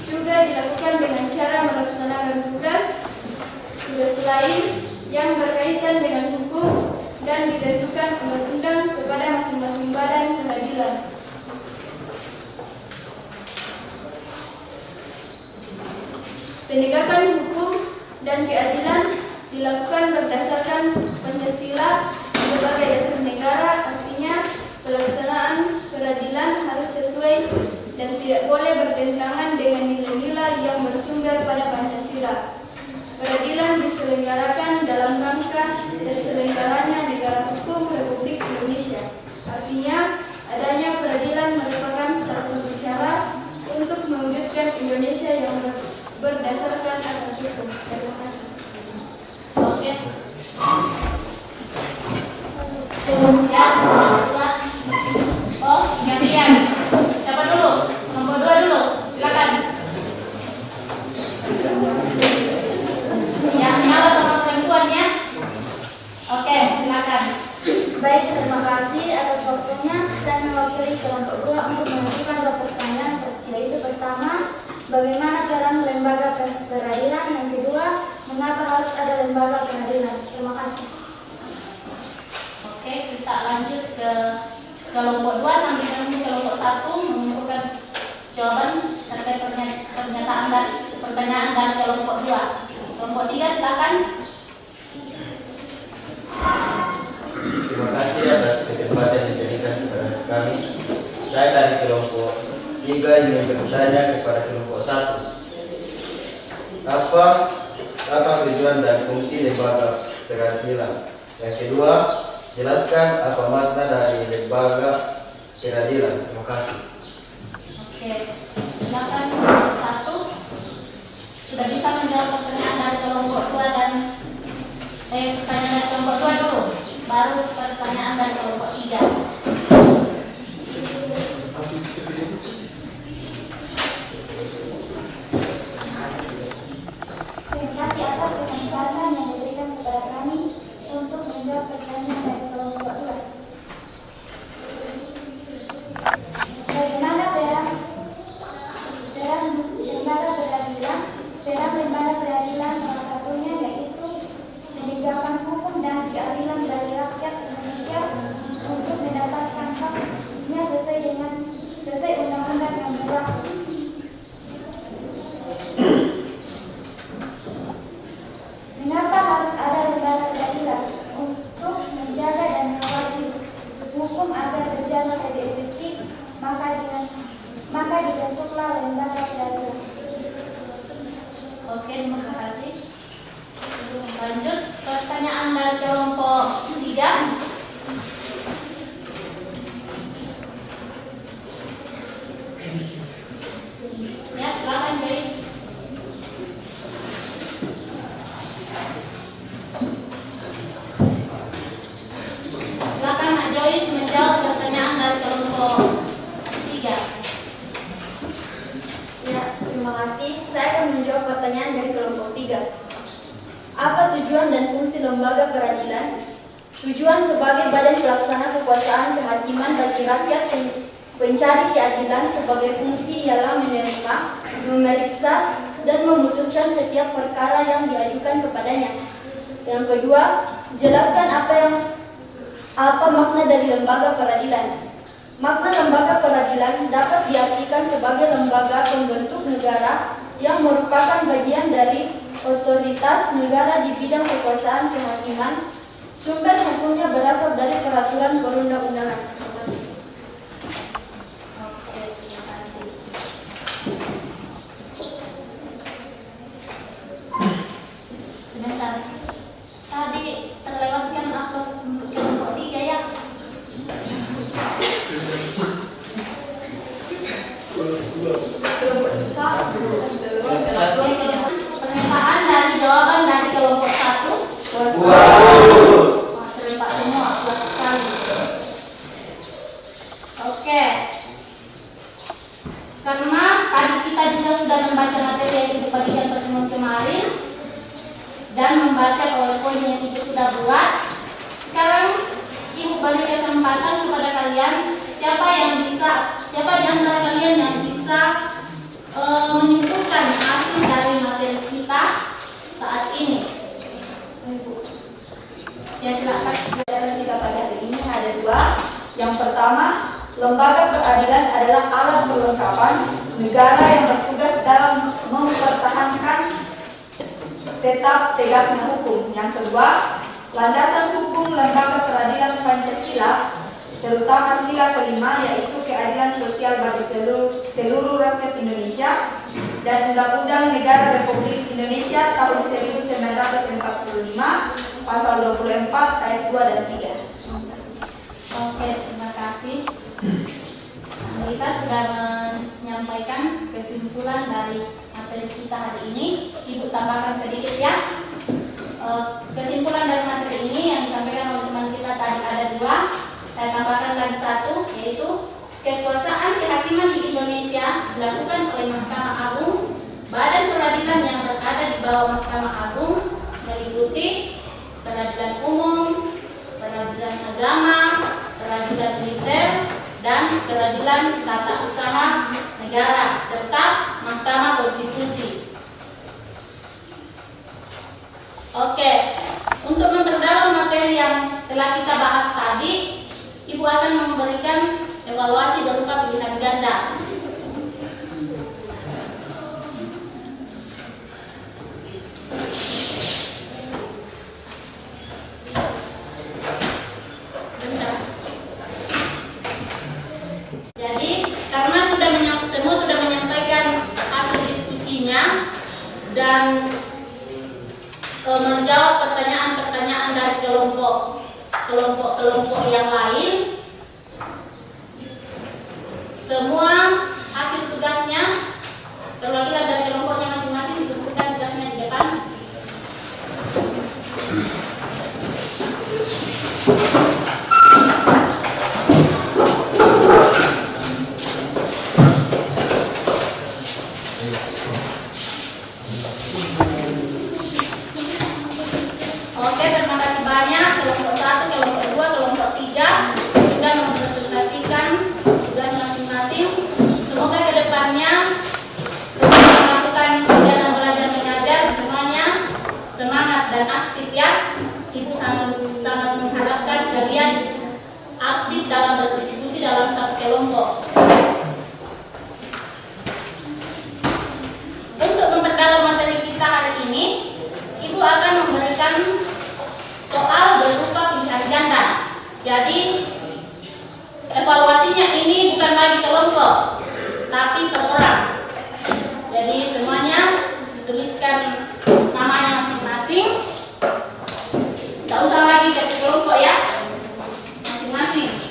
Speaker 7: juga dilakukan dengan cara melaksanakan tugas lain yang berkaitan dengan hukum dan ditentukan undang-undang kepada masing-masing badan peradilan. Penegakan hukum dan keadilan dilakukan berdasarkan Pancasila sebagai dasar negara, artinya pelaksanaan peradilan harus sesuai dan tidak boleh bertentangan dengan nilai-nilai yang bersumber pada Pancasila. Peradilan diselenggarakan dalam rangka terselenggaranya negara hukum Republik Indonesia. Artinya, adanya peradilan merupakan salah satu cara untuk mewujudkan Indonesia yang berdasarkan atas hukum. Terima kasih.
Speaker 1: Oke. Ya, oh, gantian. Siapa dulu? Nomor 2 dulu. Silakan. Yang nyala sama perempuan ya. Oke, silakan.
Speaker 8: Baik, terima kasih atas waktunya. Saya mewakili kelompok 2 untuk mengajukan beberapa pertanyaan, yaitu pertama, bagaimana peran lembaga peradilan? Yang kedua, mengapa harus ada lembaga peradilan? Terima kasih.
Speaker 1: Oke, kita lanjut ke kelompok 2 sampai dengan kelompok 1 mengumpulkan jawaban terkait pernyataan dan pertanyaan dari kelompok 2. Kelompok 3 silakan.
Speaker 3: Terima kasih atas kesempatan yang diberikan kepada kami. Saya dari kelompok 3 ingin bertanya kepada kelompok 1. Apa tujuan dan fungsi lembaga peradilan? Yang kedua, jelaskan apa makna dari lembaga peradilan. Terima kasih.
Speaker 1: Oke, silakan kelompok 1. Sudah bisa menjawab pertanyaan dari kelompok 2 dan pertanyaan dari kelompok 2 dulu, baru pertanyaan dari kelompok 3.
Speaker 8: Terima kasih atas kesempatan yang diberikan kepada kami untuk menjawab pertanyaan dari kelompok 2. Bagaimana peran lembaga peradilan? Peran lembaga peradilan salah satunya yaitu menegakkan hukum dan keadilan bagi rakyat Indonesia untuk mendapatkan haknya sesuai undang-undang yang berlaku. Mengapa harus ada lembaga peradilan? Untuk menjaga dan mengawasi hukum agar berjalan lebih efektif, maka dibentuklah lembaga peradilan.
Speaker 1: Oke, terima kasih. Lanjut pertanyaan dari kelompok 3. Ya, silakan Joyce. Silakan Mbak Joyce menjawab pertanyaan dari kelompok 3.
Speaker 7: Ya, terima kasih. Saya akan menjawab pertanyaan dari kelompok 3. Apa tujuan dan fungsi lembaga peradilan? Tujuan sebagai badan pelaksana kekuasaan kehakiman bagi rakyat pencari keadilan sebagai fungsi ialah menerima, memeriksa, dan memutuskan setiap perkara yang diajukan kepadanya. Yang kedua, jelaskan apa makna dari lembaga peradilan. Makna lembaga peradilan dapat diartikan sebagai lembaga pembentuk negara yang merupakan bagian dari otoritas negara di bidang kekuasaan kehakiman. Sumber hukumnya berasal dari peraturan perundang-undangan. Terima kasih.
Speaker 1: Oke, terima kasih. Sebentar. Tadi terlewatkan aplos untuk kelompok 3 ya. Pernyataan dari jawaban dari kelompok 1. Wah, serempak semua, puas sekali. Oke. Karena tadi kita juga sudah membaca materi yang dibagikan pertemuan kemarin. kemarin dan membaca PowerPoint yang Ibu sudah buat. Sekarang Ibu beri kesempatan kepada kalian, siapa di antara kalian yang bisa menyimpulkan hasil dari materi kita saat ini. Ya, silakan.
Speaker 2: Pelajaran kita pada hari ini ada dua. Yang pertama, lembaga peradilan adalah alat perlengkapan negara yang bertugas dalam mempertahankan tetap tegaknya hukum. Yang kedua, landasan hukum lembaga peradilan Pancasila, terutama sila kelima, yaitu keadilan sosial bagi seluruh rakyat Indonesia, dan Undang-Undang Negara Republik Indonesia tahun 1945 pasal 24 ayat 2 dan 3.
Speaker 1: Oke, terima kasih. Kita sudah menyampaikan kesimpulan dari materi kita hari ini. Ibu tambahkan sedikit ya. Kesimpulan dari materi ini yang disampaikan oleh teman kita tadi ada dua. Saya tambahkan lagi satu, yaitu kekuasaan kehakiman di Indonesia dilakukan oleh Mahkamah Agung, badan peradilan yang berada di bawah Mahkamah Agung meliputi peradilan umum, peradilan agama, peradilan militer, dan peradilan tata usaha negara, serta Mahkamah Konstitusi. Oke, untuk memperdalam materi yang telah kita bahas tadi, Ibu akan memberikan evaluasi berupa pilihan ganda. Jadi, karena semua sudah menyampaikan hasil diskusinya dan menjawab pertanyaan-pertanyaan dari kelompok yang lain, semua hasil tugasnya perwakilan dari kelompoknya masing-masing ditentukan tugasnya di depan. Oke, terima kasih banyak. Kelompok 1, kelompok 2, kelompok 3 sudah mempresentasikan tugas masing-masing. Semoga kedepannya semua yang melakukan kegiatan belajar mengajar semuanya semangat dan aktif ya. Ibu sangat mengharapkan kalian aktif dalam berdiskusi dalam satu kelompok. Untuk memperdalam materi kita hari ini, Ibu akan memberikan soal berupa pilihan ganda. Jadi evaluasinya ini bukan lagi kelompok, tapi per orang. Jadi semuanya dituliskan namanya masing-masing. Tidak usah lagi ke kelompok ya, masing-masing.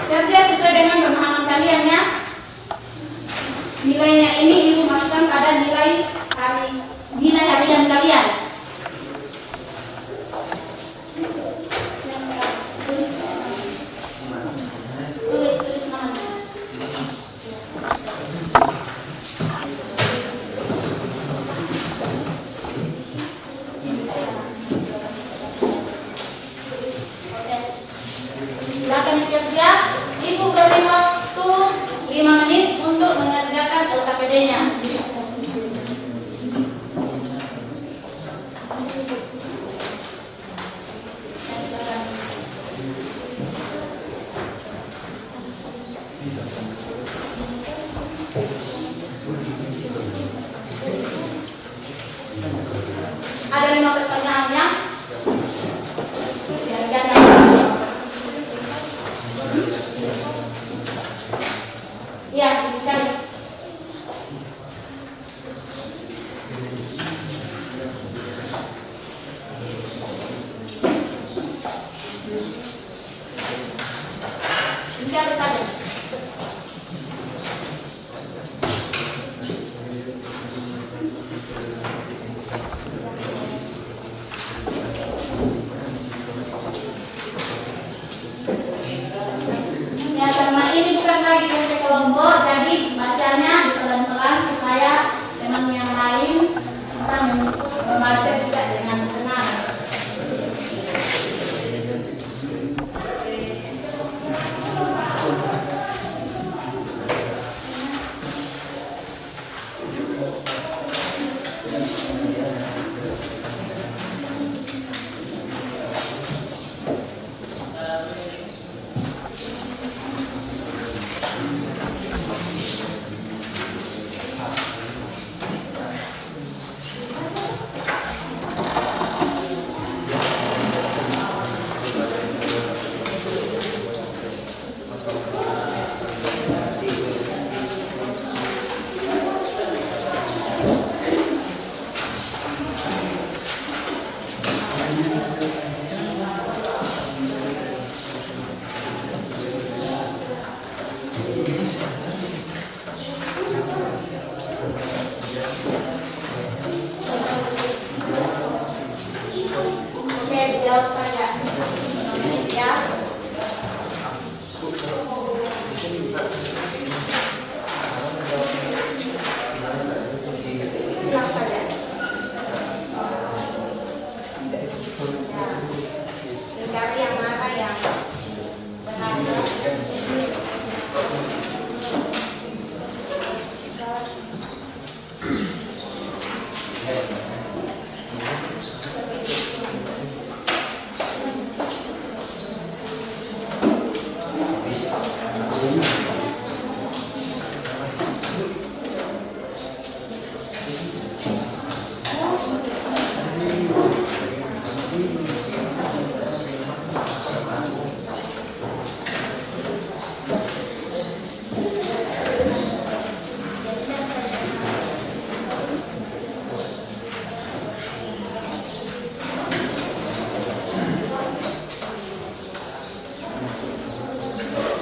Speaker 1: Kerja sesuai dengan pemahaman kalian ya. Nilainya ini Ibu masukkan pada nilai harian kalian. Tulis namanya. Silakan bekerja. Ibu beri waktu 5 menit untuk mengerjakan LKP SPD-nya. Ada 5 pertanyaannya. Jangan. Ya, dicari. Ini harus ada. Ya, karena ini bukan lagi bahasa kelompok, jadi bacanya pelan-pelan supaya teman yang lain bisa membaca juga dengan benar. Oke, jawab saja. Ya. Siap saja. Mencari yang mana yang benar.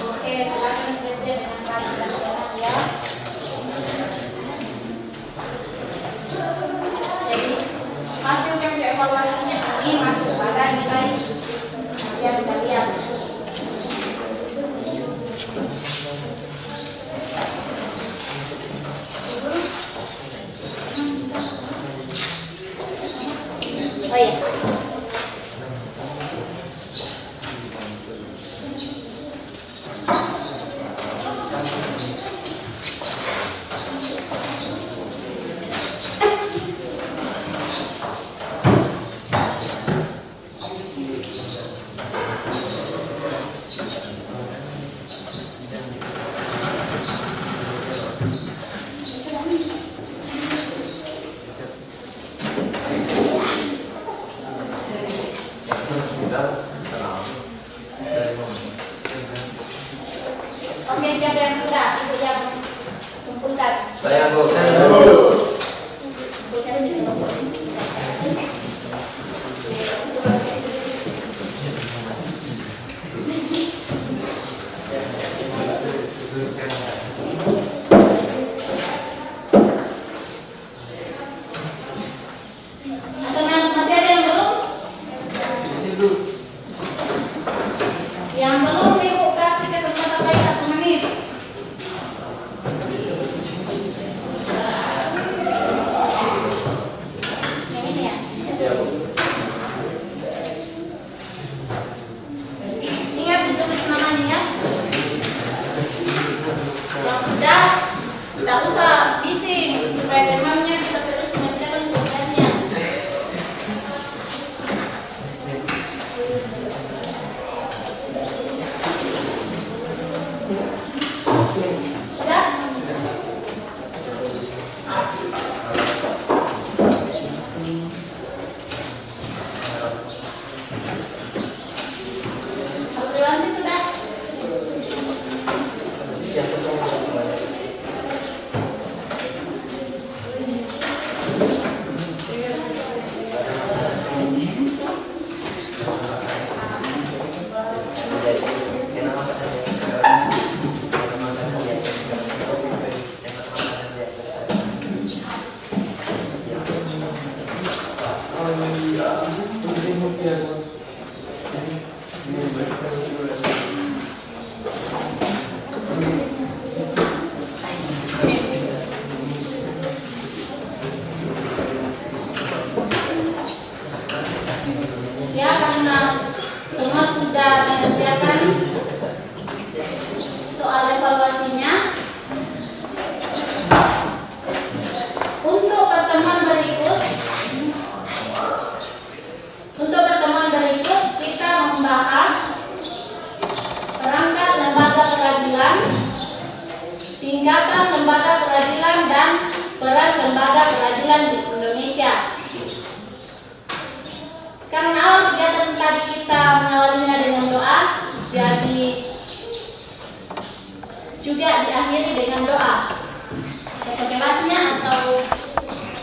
Speaker 1: Oke, silakan kerja dengan baik dan benar ya. Jadi hasil yang dievaluasinya ini masuk pada nilai yang kalian. Oh iya. Oke, siapa yang sudah? Ibu yang kumpulkan.
Speaker 3: Saya Bu.
Speaker 1: Bu cari di sini. Atau masih ada yang belum? Yang belum Ibu kasih kesempatan lagi 1 menit. Yang ini ya.
Speaker 3: Ya Bu.
Speaker 1: Ingat ditulis namanya ya. Yang sudah tidak usah bisik. Ya, karena semua sudah mengerjakan soal evaluasinya. Untuk pertemuan berikut kita membahas perangkat lembaga peradilan, tingkatan lembaga peradilan, dan peran lembaga peradilan di Indonesia. Karena awal kegiatan tadi kita mengawalinya dengan doa, jadi juga diakhiri dengan doa. Konsekuensinya atau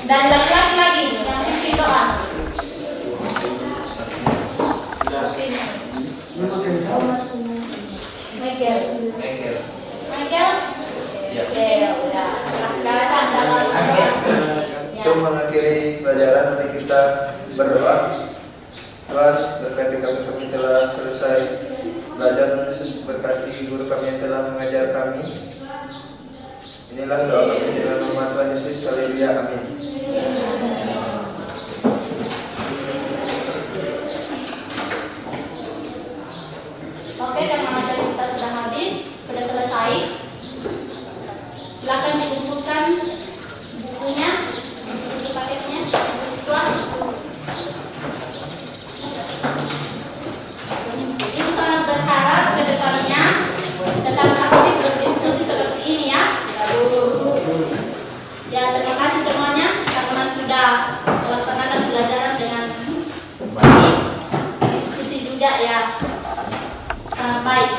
Speaker 1: dan lagi yang mungkin doa. Michael. Oke, udah. Sekarang dalam
Speaker 5: Untuk mengakhiri pelajaran, mari kita berdoa. Tuhan, berkati kami telah selesai belajar menulis, berkati guru kami yang telah mengajar kami. Inilah doa kami dalam nama Tuhan Yesus. Haleluya, amin.
Speaker 1: Oke, karena materi kita sudah habis, sudah selesai. Silakan dikumpulkan bukunya, buku paketnya, siswa. Ibu sangat berharap ke depannya tetap aktif berdiskusi seperti ini ya. Ya, terima kasih semuanya karena sudah melaksanakan pelajaran dengan baik. Diskusi juga ya sangat baik.